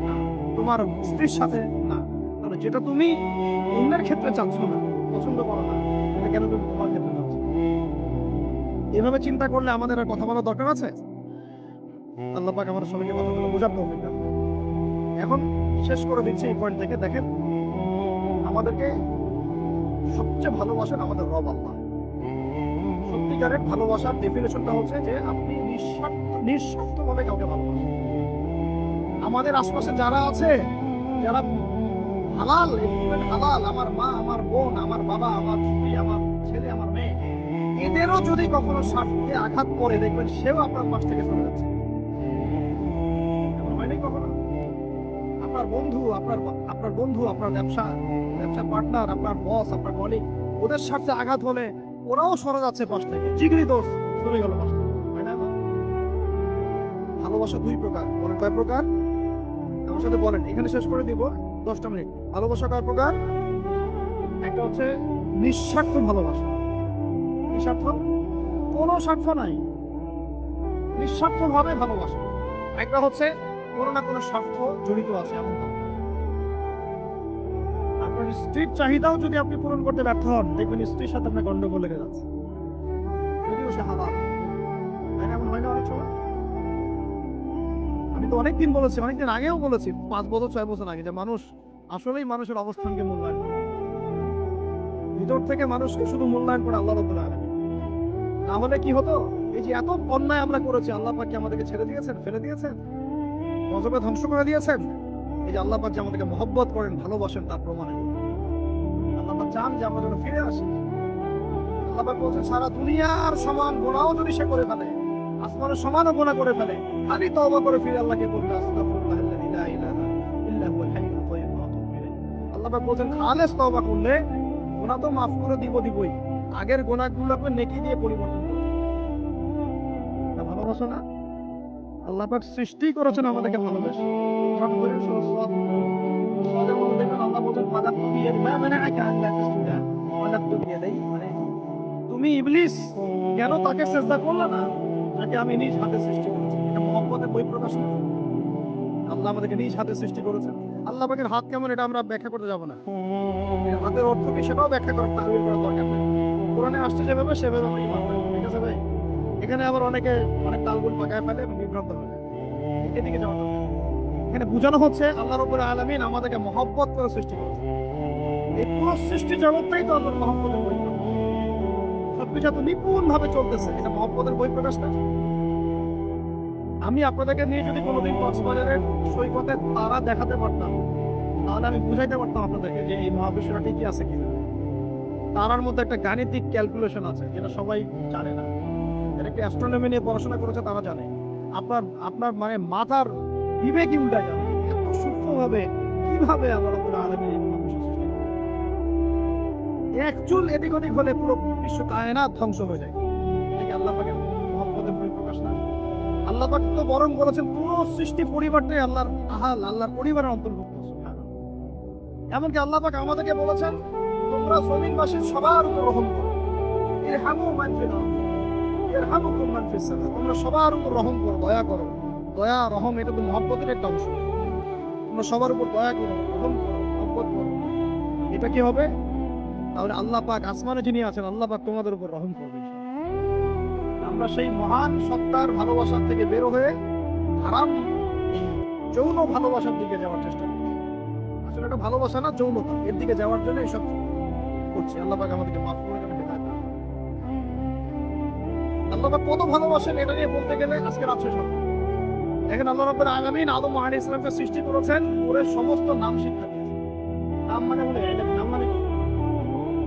না, তোমার স্ত্রীর সাথে না, তাহলে যেটা তুমি অন্যের ক্ষেত্রে চাচ্ছ না, পছন্দ করো না, এটা কেন তুমি তোমার ক্ষেত্রে চাচ্ছ? এভাবে চিন্তা করলে আমাদের আর কথা বলার দরকার আছে? আল্লাহ পাক আমাদের সবাইকে কথাগুলো বোঝার তৌফিক দান। এখন শেষ করে দিচ্ছি এই পয়েন্ট থেকে। দেখেন, আমাদেরকে সবচেয়ে ভালোবাসেন আমাদের রব আল্লাহ। সত্যিকারের ভালোবাসার ডেফিনেশনটা হচ্ছে যে আপনি নিঃস্বার্থভাবে কাউকে ভালোবাসেন। আমাদের আশপাশে যারা আছে, যারা হালাল, হালাল, আমার মা, আমার বোন, আমার বাবা, আমার স্ত্রী, আমার ছেলে, আমার মেয়ে, এদেরও যদি কখনো স্বার্থে আঘাত পড়ে দেখবেন সেও আপনার পাশ থেকে চলে যাচ্ছে। এমন হয়নি কখনো? আপনার বন্ধু, আপনার বন্ধু, আপনার ব্যবসা পার্টনার, আপনার বস, আপনার কলিগ, ওদের স্বার্থে আঘাত হলে ওরাও সরে যাচ্ছে পাশ থেকে, জিগরি দোষ চলে গেল পাশ থেকে, হয় না? ভালোবাসা দুই প্রকার, বলেন কয় প্রকার? আমার সাথে বলেন, এখানে শেষ করে দিব, 10টা মিনিট। ভালোবাসা কয় প্রকার? একটা হচ্ছে নিঃস্বার্থ ভালোবাসা, নিঃস্বার্থ, কোনো স্বার্থ নাই, নিঃস্বার্থ ভাবে ভালোবাসা। একটা হচ্ছে কোনো না কোনো স্বার্থ জড়িত আছে এমন ভালোবাসা। আপনার স্ত্রীর চাহিদাও যদি আপনি পূরণ করতে ব্যর্থ হন, দেখবেন স্ত্রীর সাথে আপনার গন্ডগোল লেগে যাচ্ছে, যদিও সে হালাল। তাই না? এমন হয় না অনেক সময়? আমি তো অনেকদিন বলেছি, অনেকদিন আগেও বলেছি, 5 বছর 6 বছর আগে, যে মানুষ আসলেই মানুষের অবস্থানকে মূল্যায়ন করে। ভিতর থেকে মানুষকে শুধু মূল্যায়ন করে আল্লাহ রাব্বুল আলামিন। না হলে কি হতো? এই যে এত অন্যায় আমরা করেছি, আল্লাহ পাক কি আমাদেরকে ছেড়ে দিয়েছেন, ফেলে দিয়েছেন, গজবে ধ্বংস করে দিয়েছেন? এই যে আল্লাহ পাক যে আমাদেরকে মহব্বত করেন, ভালোবাসেন, তার প্রমাণ এগুলো। আল্লাহ পাক চান যে আমরা যেন ফিরে আসি। আল্লাহ পাক বলছেন সারা দুনিয়ার সমান গুনাহও যদি সে করে ফেলে, আসমানের সমানও গুনাহ করে ফেলে, খালি তওবা করে ফিরে আল্লাহকে বলবে আস্তাগফিরুল্লাহাল্লাযী লা ইলাহা ইল্লা হুয়াল হাইয়ুল কাইয়্যুম ওয়া আতুবু ইলাইহি। আল্লাহ পাক বলছেন খালেস তওবা করলে গুনাহ তো মাফ করে দিবই, আগের গুনাহগুলোকে নেকি দিয়ে পরিবর্তন করবে। এটা ভালোবাসা না? আল্লাহ পাক সৃষ্টি করেছেন আমাদেরকে ভালোবেসে। সব করে সদের মধ্যে দেখবেন আল্লাহ বলছেন ফালাকতু বিয়াদি মা মানাআকা আল্লা তাসজুদা ফালাকতু বিয়াদি, মানে তুমি তুমি ইবলিস কেন তাকে সেজদা করলে না, যাকে আমি নিজ হাতে সৃষ্টি করেছি? এটা মহব্বতের বহিঃপ্রকাশ না? আল্লাহ আমাদেরকে নিজ হাতে সৃষ্টি করেছেন। আল্লাহ পাকের হাত কেমন এটা আমরা ব্যাখ্যা করতে যাব না। এই হাতের অর্থ কি সেটাও ব্যাখ্যা করার তাহবিল করার দরকার নেই। কোরআনে আসছে যেভাবে সেভাবে আমরা ইমান রাখবো, ঠিক আছে ভাই? এখানে আবার অনেকে অনেক তালগুল পাকায় ফেলে এবং বিভ্রান্ত হয়ে যায়। এদিকে যাওয়া দরকার নেই। এখানে বোঝানো হচ্ছে আল্লাহ রাব্বুল আলামিন আমাদেরকে মহব্বত করে সৃষ্টি করেছেন। এই পুরো সৃষ্টি জগৎটাই তো আল্লাহর মহব্বতের বহিঃপ্রকাশ। সবকিছু এত নিপুণ ভাবে চলতেছে, এটা মহব্বতের বহিঃপ্রকাশ না? আমি আপনাদেরকে নিয়ে যদি কোনোদিন কক্সবাজারের সৈকতে তারা দেখাতে পারতাম, তাহলে আমি বুঝাইতে পারতাম আপনাদেরকে যে এই মহাবিশ্বটা ঠিকই আছে কিনা। তারার মধ্যে একটা গাণিতিক ক্যালকুলেশন আছে যেটা সবাই জানে না। এটা একটা অ্যাস্ট্রোনমি নিয়ে পড়াশোনা করেছে তারা জানে। আপনার আপনার মানে মাথার বিবেকই উল্টা যাবে এত সূক্ষ্মভাবে কিভাবে আল্লাহ রাব্বুল আলামিন এই মহাবিশ্ব সৃষ্টি করেছেন। এক চুল এদিক ওদিক হলে পুরো বিশ্ব কায়নাত ধ্বংস হয়ে যায়। এটা কি আল্লাহ পাকের মহব্বতের পরিপ্রকাশ না? আল্লাহ পাক তো বরং বলেছেন পুরো সৃষ্টি পরিবারটাই আল্লাহর আহাল, আল্লাহর পরিবারের অন্তর্ভুক্ত। সুবহানাল্লাহ। এমনকি আল্লাহ পাক আমাদেরকে বলেছেন তোমরা জমিনবাসীর সবার উপর রহম করো। ইরহামু মান ফিল আরদ ইরহামুকুম মান ফিস সামা। তোমরা সবার উপর রহম করো, দয়া করো। দয়া রহম এটা তো মহব্বতের একটা অংশ। তোমরা সবার উপর দয়া করো, রহম করো, মহব্বত করো। এটা কি হবে? তাহলে আল্লাহ পাক আসমানে যিনি আছেন আল্লাহ পাক তোমাদের উপর রহম করবে। আমরা সেই মহান সত্তার ভালোবাসার থেকে বের হয়ে হারাম যৌন ভালোবাসার দিকে যাওয়ার চেষ্টা করছি। আসলে এটা ভালোবাসা না, যৌনতা। এর দিকে যাওয়ার জন্য এসব করছি। আল্লাহ পাক আমাদেরকে মাফ করে দেন, হেদায়েত দান করুন। আল্লাহ পাক কত ভালোবাসেন এটা নিয়ে বলতে গেলে আজকে রাত শেষ হবে। এখন আল্লাহ রাব্বুল আলামিন আদম আলাইহিস সালামকে সৃষ্টি করেছেন, ওর সমস্ত নাম শিক্ষা দিয়েছেন। নাম মানে বলে এটা নাম মানে কি?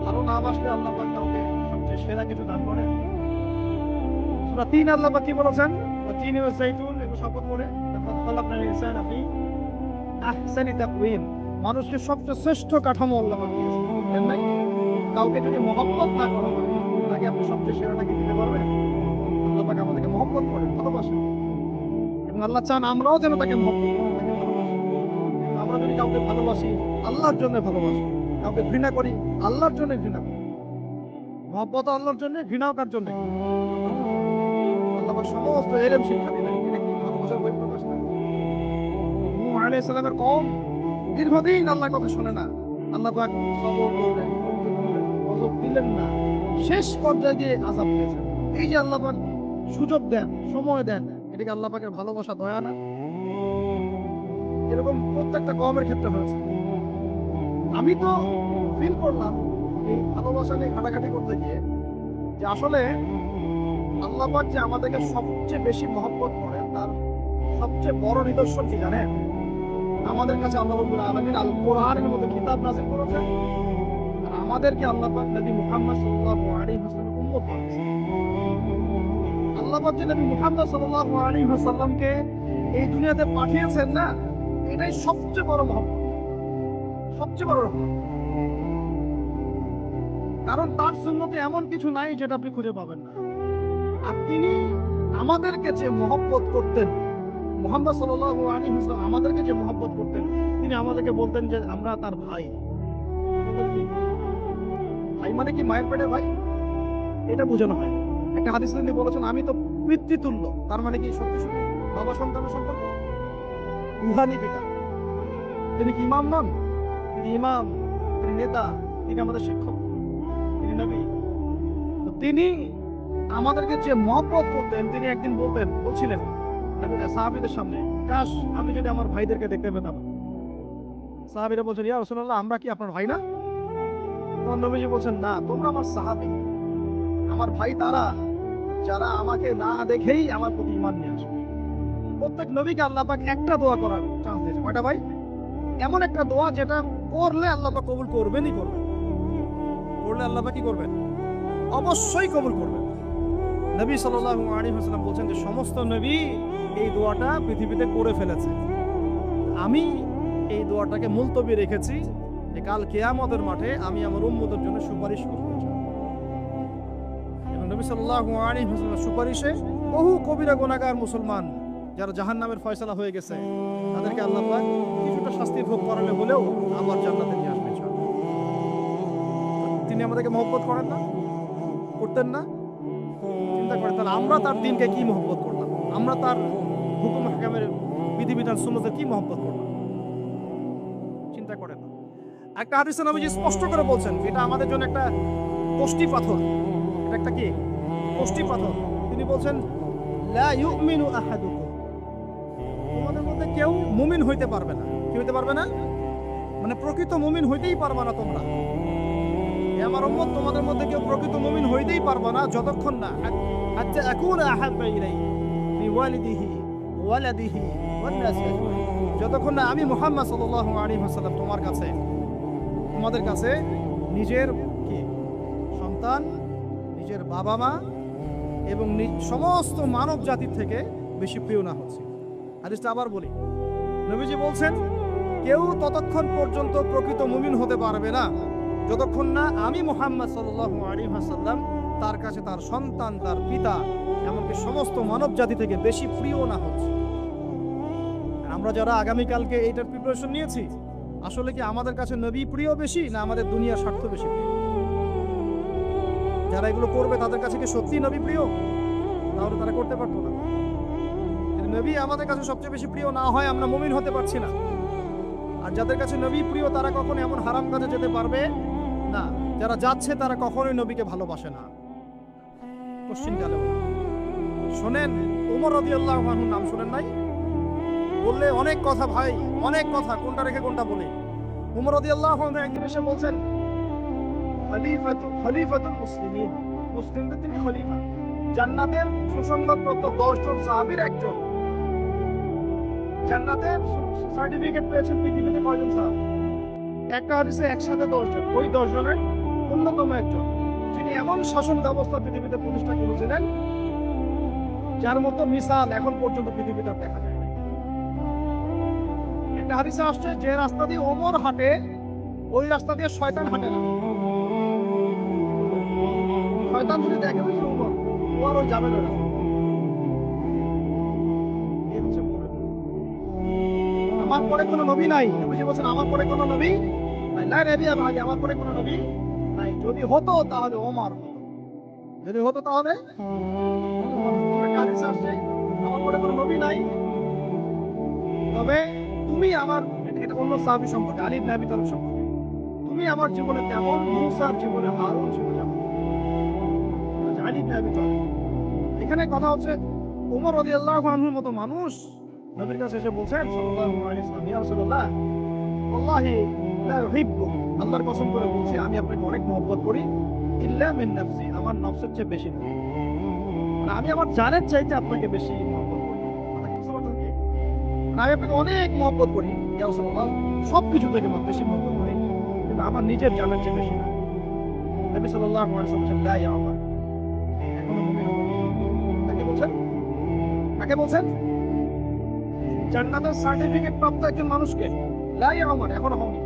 আরো নাম আসলে আল্লাহ পাক কাউকে সবচেয়ে সেরা কিছু দান করেন। সূরা ৩ আল্লাহ পাক কি বলেছেন? ওয়াতিন ওয়া যাইতুন, এগুলো শপথ করে লাকাদ খালাকনাল ইনসানা ফি আহসানি তাকওয়িম। মানুষকে সবচেয়ে শ্রেষ্ঠ কাঠামো আল্লাহ পাক দিয়েছেন। দেন নাই? কাউকে যদি মহব্বত না করা হয় তাকে আপনি সবচেয়ে সেরাটা কি দিতে পারবেন? আল্লাহ পাক আমাদেরকে মহব্বত করেন, ভালোবাসেন। এবং আল্লাহ চান আমরাও যেন তাকে মহব্বত করি, তাকে ভালোবাসি। আমরা যদি কাউকে ভালোবাসি আল্লাহর জন্য ভালোবাসি, কাউকে ঘৃণা করি আল্লাহর জন্য ঘৃণা করি। মহব্বত আল্লাহর জন্য, ঘৃণাও কার জন্য? আল্লাহ পাক সমস্ত এলেম শিক্ষা দিলেন। এটা কি ভালোবাসার বহিঃপ্রকাশ না? নূহ আলাইহিস সালামের কওম দীর্ঘদিন আল্লাহর কথা শোনে না। আল্লাহ পাক সবর করলেন, ধৈর্য ধরলেন, গজব দিলেন না। শেষ পর্যায়ে গিয়ে আযাব দিয়েছেন। এই যে আল্লাহ পাক সুযোগ দেন, সময় দেন, এটা কি আল্লাহ পাকের ভালোবাসা, দয়া না? এরকম প্রত্যেকটা কওমের ক্ষেত্রে হয়েছে। আমি তো ফিল করলাম এই ভালোবাসা নিয়ে ঘাটাঘাটি করতে গিয়ে যে আসলে আল্লাহ পাক যে আমাদেরকে সবচেয়ে বেশি মহব্বত করেন তার সবচেয়ে বড় নিদর্শন কি জানেন? আমাদের কাছে আল্লাহ রাব্বুল আলামিন আল কোরআনের মতো কিতাব নাযিল করেছেন, আর আমাদেরকে আল্লাহ পাক নবী মুহাম্মদ সাল্লাল্লাহু আলাইহি ওয়াসাল্লামের উম্মত বানিয়েছেন। আল্লাহ পাক যে নবী মুহাম্মদ সাল্লাল্লাহু আলাইহি ওয়াসাল্লামকে এই দুনিয়াতে পাঠিয়েছেন না, এটাই সবচেয়ে বড় মহব্বত, সবচেয়ে বড় রহমত। কারণ তার সুন্নতে এমন কিছু নাই যেটা আপনি খুঁজে পাবেন না। আর তিনি আমাদেরকে যে মহব্বত করতেন, মুহাম্মদ সাল্লাল্লাহু আলাইহি ওয়াসাল্লাম আমাদেরকে যে মহব্বত করতেন, তিনি আমাদেরকে বলতেন যে আমরা তার ভাই। ভাই মানে কি মায়ের পেটের ভাই? এটা বোঝানো হয়। একটা হাদিস তিনি বলেছেন আমি তো পিতৃতুল্য। তার মানে কি সত্যি সত্যি বাবা সন্তানের সম্পর্ক? রুহানি পিতা। তিনি কি ইমাম নন? তিনি ইমাম, তিনি নেতা, তিনি আমাদের শিক্ষক, তিনি নবী। তো তিনি আমাদেরকে যে মহব্বত করতেন, তিনি একদিন বলছিলেন সাহাবীদের সামনে, কাশ আমি যদি আমার ভাইদেরকে দেখতে পেতাম। সাহাবীরা বলছেন ইয়া রাসূলুল্লাহ আমরা কি আপনার ভাই না? তখন নবীজি বলছেন না, তোমরা আমার সাহাবী। আমার ভাই তারা যারা আমাকে না দেখেই আমার প্রতি ঈমান নিয়ে আসে। প্রত্যেক নবীকে আল্লাহ পাক একটা দোয়া করার চান্স দিয়েছে। কয়টা ভাই? এমন একটা দোয়া যেটা করলে আল্লাহ পাক কবুল করবেনই করবেন। করলে আল্লাহ পাক কি করবেন? অবশ্যই কবুল করবেন। নবী সাল্লাল্লাহু আলাইহি ওয়াসাল্লাম বলছেন যে সমস্ত নবী এই দোয়াটা পৃথিবীতে করে ফেলেছে, আমি এই দোয়াটাকে মুলতবি রেখেছি যে কাল কিয়ামতের মাঠে আমি আমার উম্মতের জন্য সুপারিশ করব। এবং নবী সাল্লাল্লাহু আলাইহি ওয়াসাল্লামের সুপারিশে বহু কবিরা গুনাহগার মুসলমান যারা জাহান্নামের ফয়সালা হয়ে গেছে তাদেরকে আল্লাহ পাক কিছুটা শাস্তি ভোগ করালে হলেও আবার জান্নাতে নিয়ে আসবে। তিনি আমাদেরকে মহব্বত করেন না? করতে দেন না? চিন্তা করে তাহলে আমরা তার দিনকে কি মহব্বত করলাম, আমরা তার হুকুম হাকামের বিধিবিধান সুন্নতের কি মহব্বত করলাম, চিন্তা করেন। একটা হাদিসে নবীজি স্পষ্ট করে বলছেন এটা আমাদের জন্য একটা কষ্টি পাথর, এটা একটা কি কষ্টি পাথর। তিনি বলছেন লা ইউমিনু আহাদুকুম, তোমাদের মধ্যে কেউ মুমিন হইতে পারবে না। কি হইতে পারবে না? মানে প্রকৃত মুমিন হইতেই পারবে না তোমরা। এ আমার উম্মত, তোমাদের মধ্যে কেউ প্রকৃত মুমিন হইতেই পারবে না যতক্ষণ না হাত্তা আকুনা আহাব্বা ইলাইহি বিওয়ালিদিহি ওয়ালাদিহি ওয়ান নাসি আজমাইন, যতক্ষণ না আমি মুহাম্মদ সাল্লাল্লাহু আলাইহি ওয়াসাল্লাম তোমার কাছে, তোমাদের কাছে নিজের কি সন্তান, নিজের বাবা মা এবং সমস্ত মানব জাতির থেকে বেশি প্রিয় না হচ্ছে। হাদিসটা আবার বলি, নবীজি বলছেন কেউ ততক্ষণ পর্যন্ত প্রকৃত মুমিন হতে পারবে না যতক্ষণ না আমি মুহাম্মদ সাল্লাল্লাহু আলাইহি ওয়াসাল্লাম তার কাছে তার সন্তান, তার পিতা, এমনকি সমস্ত মানব জাতি থেকে বেশি প্রিয় না হচ্ছে। আমরা যারা আগামীকালকে এইটার প্রিপারেশন নিয়েছি, আসলে কি আমাদের কাছে নবী প্রিয় বেশি না আমাদের দুনিয়ার স্বার্থ বেশি প্রিয়? যারা এগুলো করবে তাদের কাছে কি সত্যি নবী প্রিয়? তাহলে তারা করতে পারতো না। নবী আমাদের কাছে সবচেয়ে বেশি প্রিয় না হয় আমরা মুমিন হতে পারছি না। আর যাদের কাছে নবী প্রিয় তারা কখনো এমন হারাম কাজে যেতে পারবে না। যারা যাচ্ছে তারা কখনোই নবীকে ভালোবাসে না, পশ্চিমকালে। শোনেন, ওমর রাদিয়াল্লাহু আনহুর নাম শুনেন নাই? বললে অনেক কথা ভাই, অনেক কথা, কোনটা রেখে কোনটা বলি। ওমর রাদিয়াল্লাহু আনহু একদিন এসে বলছেন খলিফাতুল মুসলিমিন, মুসলিমদের তিনি খলিফা, জান্নাতের সুসংবাদপ্রাপ্ত 10 জন সাহাবীর একজন। জান্নাতের সার্টিফিকেট পেয়েছেন পৃথিবীতে কয়জন সাহাবী? একটা হাদিসে একসাথে 10 জন, ওই 10 জনের অন্যতম একজন, যিনি এমন শাসন ব্যবস্থা পৃথিবীতে প্রতিষ্ঠা করেছিলেন যার মতো মিসাল এখন পর্যন্ত পৃথিবীতে দেখা যায় না। একটা হাদিসে আসছে যে রাস্তা দিয়ে ওমর হাঁটে ওই রাস্তা দিয়ে শয়তান হাঁটে না। শয়তান যদি দেখে ওমর, ও আর ওই যাবে না। আমার পরে কোনো নবী নাই, নবীজি বলেছেন আমার পরে কোনো নবী নাই, লা নবী আবাদি, আমার পরে কোনো নবী নাই। যদি হতো তাহলে ওমর হতো, যদি হতো তাহলে আমার পরে কোনো নবী নাই। তবে তুমি আমার, এটা অন্য সাহাবী সম্পর্কে, আলী ইবনে আবি তালিব সম্পর্কে, তুমি আমার জীবনে তেমন মুসার জীবনে হারুন ছিল যেমন। আলী ইবনে আবি তালিব। এখানে কথা হচ্ছে ওমর রাদিয়াল্লাহু আনহুর মতো মানুষ নবীর কাছে এসে বলছেন সাল্লাল্লাহু আলাইহি ওয়াসাল্লাম, ইয়া রাসূলুল্লাহ ওয়াল্লাহি লা উহিব্বু, আল্লাহর কসম করে বলছি আমি আপনাকে অনেক মহব্বত করি, ইল্লা মিন নাফসি, আমার নফসের চেয়ে বেশি নয়। মানে আমি আমার জানের চাইতে আপনাকে বেশি মহব্বত করি। আমি আপনাকে অনেক মহব্বত করি ইয়া রাসূলুল্লাহ, সবকিছু থেকে বেশি মহব্বত করি, কিন্তু আমার নিজের জানের চেয়ে বেশি না। নবী সাল্লাল্লাহু আলাইহি ওয়াসাল্লাম বলেন, লা ইয়া ওমর, এখনো মুমিন হন। তাকে বলছেন, কাকে বলছেন? জান্নাতের সার্টিফিকেট প্রাপ্ত একজন মানুষকে, লা ইয়া ওমর, এখনো হয়নি।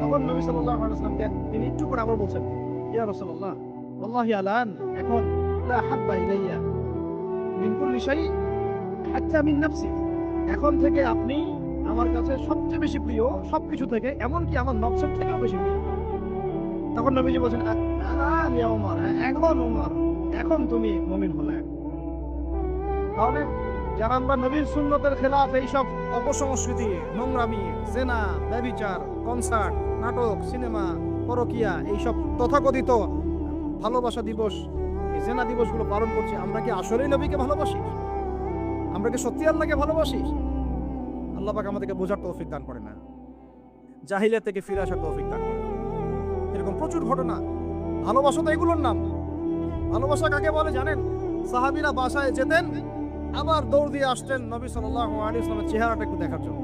তখন নবী সাল্লাল্লাহু আলাইহি ওয়াসাল্লাম তিনি একটু করে আবার বলছেন, ইয়া রাসূলুল্লাহ ওয়াল্লাহি আলান, এখন লা হাব্বা ইলাইয়া মিন কুল্লি শাই হাত্তা মিন নাফসি, এখন থেকে আপনি আমার কাছে সবচেয়ে বেশি প্রিয় সবকিছু থেকে, এমনকি আমার নফসের থেকেও বেশি প্রিয়। তখন নবীজি বলেন, আলান ইয়া ওমর, এখন ওমর, এখন তুমি মুমিন হলে। তাহলে যারা আমরা নবীর সুন্নতের খেলাফ এইসব অপসংস্কৃতি, নোংরামি, জেনা, ব্যভিচার, কনসার্ট, নাটক, সিনেমা, পরকিয়া, এইসব তথাকথিত ভালোবাসা দিবস, এই জেনা দিবসগুলো পালন করছি, আমরা কি আসলেই নবীকে ভালোবাসি? আমরা কি সত্যি আল্লাহকে ভালোবাসি? আল্লাহ পাক আমাদেরকে বোঝার তৌফিক দান করে না, জাহিলিয়াত থেকে ফিরে আসার তৌফিক দান করে। এরকম প্রচুর ঘটনা। ভালোবাসা তো এগুলোর নাম। ভালোবাসা কাকে বলে জানেন? সাহাবীরা বাসায় যেতেন, আবার দৌড় দিয়ে আসতেন নবী সাল্লাল্লাহু আলাইহি ওয়াসাল্লামের চেহারাটা একটু দেখার জন্য।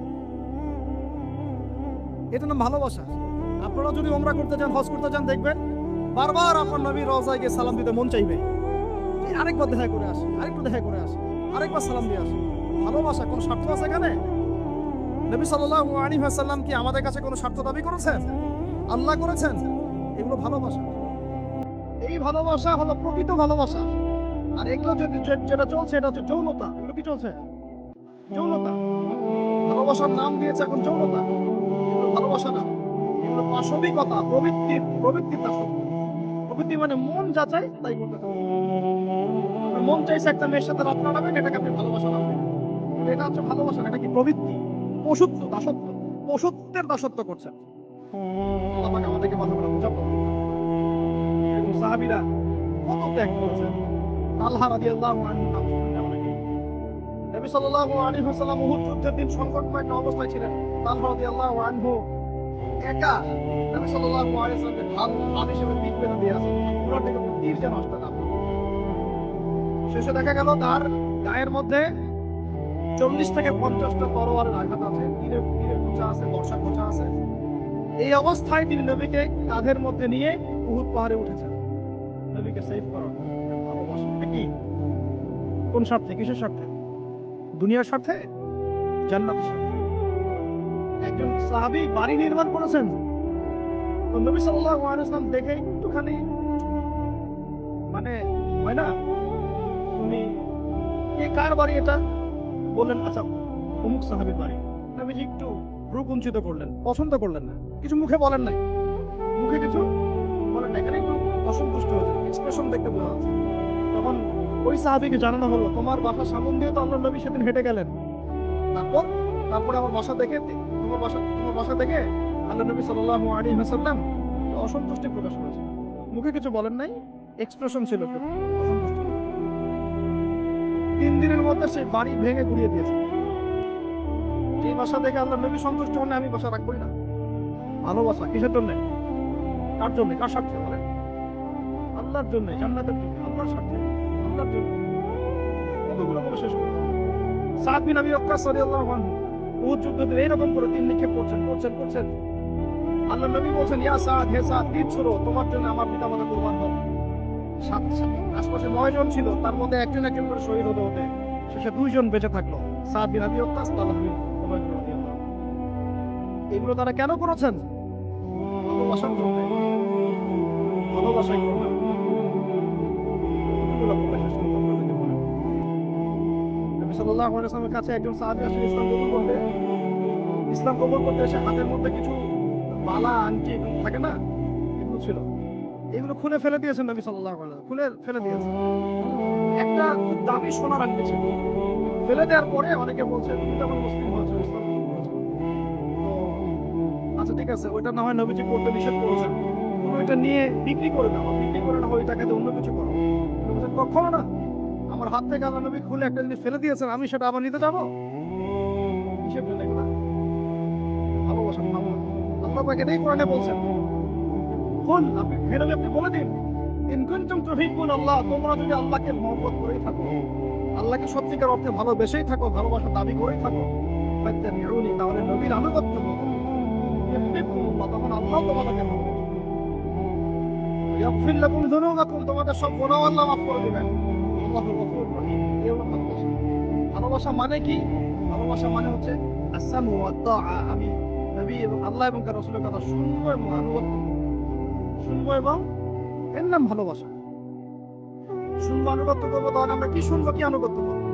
এটা নাম ভালোবাসা। আপনারা যদি উমরা করতে যান, হজ করতে যান, দেখবেন বারবার আপনার নবীর রওজায় গিয়ে সালাম দিতে মন চাইবে, আরেকবার দেখা করে আসে, আরেকটু দেখা করে আসে, আরেকবার সালাম দিয়ে আসে। ভালোবাসা, কোনো স্বার্থ আছে এখানে? নবী সাল্লাল্লাহু আলাইহি ওয়াসাল্লাম কি আমাদের কাছে কোনো স্বার্থ দাবি করেছেন? আল্লাহ করেছেন? এগুলো ভালোবাসা। এই ভালোবাসা হলো প্রকৃত ভালোবাসা। আর এগুলো যেটা চলছে এটা হচ্ছে যৌনতা। এগুলো কি চলছে? যৌনতা। ভালোবাসার নাম দিয়েছে এখন যৌনতা। এগুলো ভালোবাসা না, এগুলো পাশবিকতা, প্রবৃত্তির দাসত্ব। প্রবৃত্তি মানে মন যা চাই তাই করতে থাকো। মন চাইছে একটা মেয়ের সাথে রাত কাটাবেন, এটাকে আপনি ভালোবাসা নামবেন। এটা হচ্ছে ভালোবাসা না, এটা কি প্রবৃত্তি, পশুত্ব, দাসত্ব, পশুত্বের দাসত্ব করছেন। আল্লাহ পাক আমাদেরকে কথাগুলো বোঝাবো। এরকম সাহাবীরা কত ত্যাগ করেছেন। তালহা রাদিয়াল্লাহু আনহু নাম শুনলে অনেকে। নবী সাল্লাল্লাহু আলাইহি ওয়াসাল্লাম উহুদ যুদ্ধের দিন সংকটময় একটা অবস্থায় ছিলেন। তালহা রাদিয়াল্লাহু আনহু একা নবী সাল্লাল্লাহু আলাইহি ওয়াসাল্লামকে ঢাল হিসেবে পিঠ পেতে দিয়ে আছেন। পুরো থেকে তীর যেন আসতে না পারে। শেষে দেখা গেল তার গায়ের মধ্যে 40 থেকে 50টা তরোয়ারের আঘাত আছে, তীরের তীরের খোঁচা আছে, বর্ষা খোঁচা আছে। এই অবস্থায় তিনি নবীকে কাঁধের মধ্যে নিয়ে উহুদ পাহাড়ে উঠেছেন নবীকে সেভ করার জন্য। ভালোবাসা এটা কি? কোন স্বার্থে, কিসের স্বার্থে? দুনিয়ার স্বার্থে, জান্নাতের স্বার্থে। একজন সাহাবী বাড়ি নির্মাণ করেছেন, তো নবী সাল্লাল্লাহু আলাইহি ওয়াসাল্লাম দেখে একটুখানি মানে হয় না, তুমি কে কার বাড়ি এটা বললেন, আচ্ছা অমুক সাহাবীর বাড়ি। নবীজি একটু ভ্রু কুঞ্চিত করলেন, পছন্দ করলেন না, কিছু মুখে বলেন নাই, মুখে কিছু বলেন না, এখানে একটু অসন্তুষ্ট হয়েছে, এক্সপ্রেশন দেখতে বোঝা যাচ্ছে। তখন ওই সাহাবীকে জানানো হলো, তোমার বাসার সামনে দিয়ে তো আল্লাহর নবী সেদিন হেঁটে গেলেন, তারপরে আমার বাসা দেখে, তোমার বাসা দেখে আল্লাহ নবী সাল্লাল্লাহু আলাইহি ওয়াসাল্লাম অসন্তুষ্টি প্রকাশ করেছেন। মুখে কিছু বলেন নাই, এক্সপ্রেশন ছিল একটু অসন্তুষ্টি। 3 দিনের মধ্যে সেই বাড়ি ভেঙে গুড়িয়ে দিয়েছে। যে বাসা দেখে আল্লাহ নবী সন্তুষ্ট হলে আমি বাসা রাখবোই না। ভালোবাসা কিসের জন্য? কার জন্য? কার স্বার্থে বলেন? আল্লাহর জন্য, জান্নাতের জন্য, আল্লাহর স্বার্থে, আল্লাহর জন্য। কতগুলো বলে শেষ করব। সাদ বিন আবি ওয়াক্কাস রাদিয়াল্লাহু আনহু উহুদ যুদ্ধে এইরকম করে তিন নিক্ষেপ করছেন। আল্লাহ নবী বলছেন, ইয়া সাদ, হে সাদ, তীর ছোড়ো, তোমার জন্য আমার পিতামাতা কুরবান হোক। আশপাশে 9 জন ছিল, তার মধ্যে একজন করে শহীদ হতে শেষে 2 জন বেঁচে থাকলো, সাদ বিন আবি ওয়াক্কাস, তালহা বিন উবাইদ রাদিয়াল্লাহু আনহু। এগুলো তারা কেন করেছেন? ভালোবাসার জন্য। ভালোবাসাই করবেন। কতগুলো বলে শেষ করব আপনাদেরকে বলে। নবী সাল্লাল্লাহু আলাইহি ওয়াসাল্লামের কাছে একজন সাহাবী আসলে ইসলাম কবুল করতে এসে হাতের মধ্যে কিছু বালা আংটি এগুলো থাকে না, এগুলো ছিল, এগুলো খুলে ফেলে দিয়েছেন নবী সাল্লাল্লাহু আলাইহি ওয়াসাল্লাম, খুলে ফেলে দিয়েছেন। একটা খুব দামি সোনার আংটি ছিল, ফেলে দেওয়ার পরে অনেকে বলছে তুমি তো আমার মুসলিম হয়েছো, ইসলাম কবুল করেছো। তো আচ্ছা ঠিক আছে, ওইটা না হয় নবীজি করতে নিষেধ করেছেন, তুমি ওইটা নিয়ে বিক্রি করে দাও, বিক্রি করে না ওই টাকা দিয়ে অন্য কিছু করো। নবী বলছেন, কখনো না, আমার হাত থেকে আল্লাহ নবী খুলে একটা জিনিস ফেলে দিয়েছেন, আমি সেটা আবার নিতে যাবো? হিসেব নেই না। ভালোবাসা, ভালোবাসা। আল্লাহ পাক এটাই কোরআনে বলছেন, কোন আপনি ফেরালে আপনি বলে দিন, ইন কুনতুম তুহিব্বুনাল্লাহ, তোমরা যদি আল্লাহকে মহব্বত করেই থাকো, আল্লাহকে সত্যিকার অর্থে ভালোবেসেই থাকো, ভালোবাসা দাবি করেই থাকো, ফাত্তাবিউনি, তাহলে নবীর আনুগত্য করো, ইউহিব্বুকুমুল্লাহ, তখন আল্লাহ তোমাদেরকে ভালোবাসবেন। ইয়াগফির লাকুম যুনুবাকুম, তোমাদের সব গুনাহ আল্লাহ মাফ করে দিবেন। আল্লাহু গফুরুর রহিম। এই হলো ভালোবাসা। ভালোবাসা মানে কি? ভালোবাসা মানে হচ্ছে আস-সামউ ওয়াত তাআ, আমি নবী এবং আল্লাহ এবং তার রাসূলের কথা শুনবো এবং আনুগত্য করব। শুনবো এবং এর নাম ভালোবাসা। শুনবো, আনুগত্য করবো, তাহলে আমরা কি শুনবো, কি আনুগত্য করবো?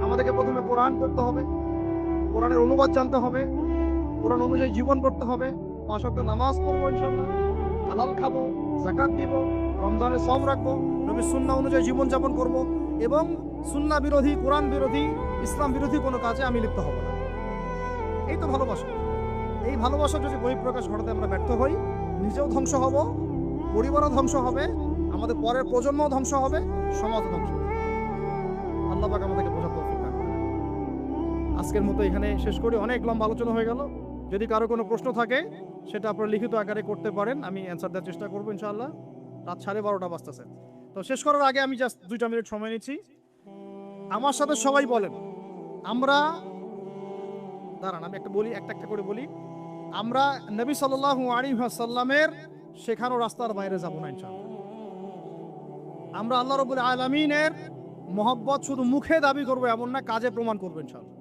আমাদেরকে প্রথমে কোরআন পড়তে হবে, কোরআনের অনুবাদ জানতে হবে, কোরআন অনুযায়ী জীবন করতে হবে, 5 ওয়াক্ত নামাজ পড়বো ইনশাআল্লাহ, হালাল খাবো, যাকাত দিব, রমজানে সওম রাখবো, নবীর সুন্নাহ অনুযায়ী জীবন যাপন করব এবং সুন্নাহ বিরোধী, কোরআন বিরোধী, ইসলাম বিরোধী কোনো কাজে আমি লিপ্ত হব না। এই তো ভালোবাসা। এই ভালোবাসা যদি বহিঃপ্রকাশ ঘটাতে আমরা ব্যর্থ হই, নিজেও ধ্বংস হব, পরিবারও ধ্বংস হবে, আমাদের পরের প্রজন্মও ধ্বংস হবে, সমাজও ধ্বংস হবে। আল্লাহ পাক আমাদেরকে বোঝার তৌফিক দান করেন। আজকের মতো এখানে শেষ করি, অনেক লম্বা আলোচনা হয়ে গেল। যদি কারো কোনো প্রশ্ন থাকে সেটা আপনারা লিখিত আকারে করতে পারেন, আমি অ্যান্সার দেওয়ার চেষ্টা করবো ইনশাআল্লাহ। রাত 12:30 বাজতেছে, তো শেষ করার আগে আমি জাস্ট 2টা মিনিট সময় নিচ্ছি। আমার সাথে সবাই বলেন, আমরা দাঁড়ান, আমি একটা করে বলি, আমরা নবী সাল্লাল্লাহু আলাইহি ওয়াসাল্লামের শেখানো রাস্তার বাইরে যাব না ইনশাআল্লাহ। আমরা আল্লাহ রাব্বুল আলামিনের মহব্বত শুধু মুখে দাবি করবো এমন না, কাজে প্রমাণ করবো ইনশাআল্লাহ।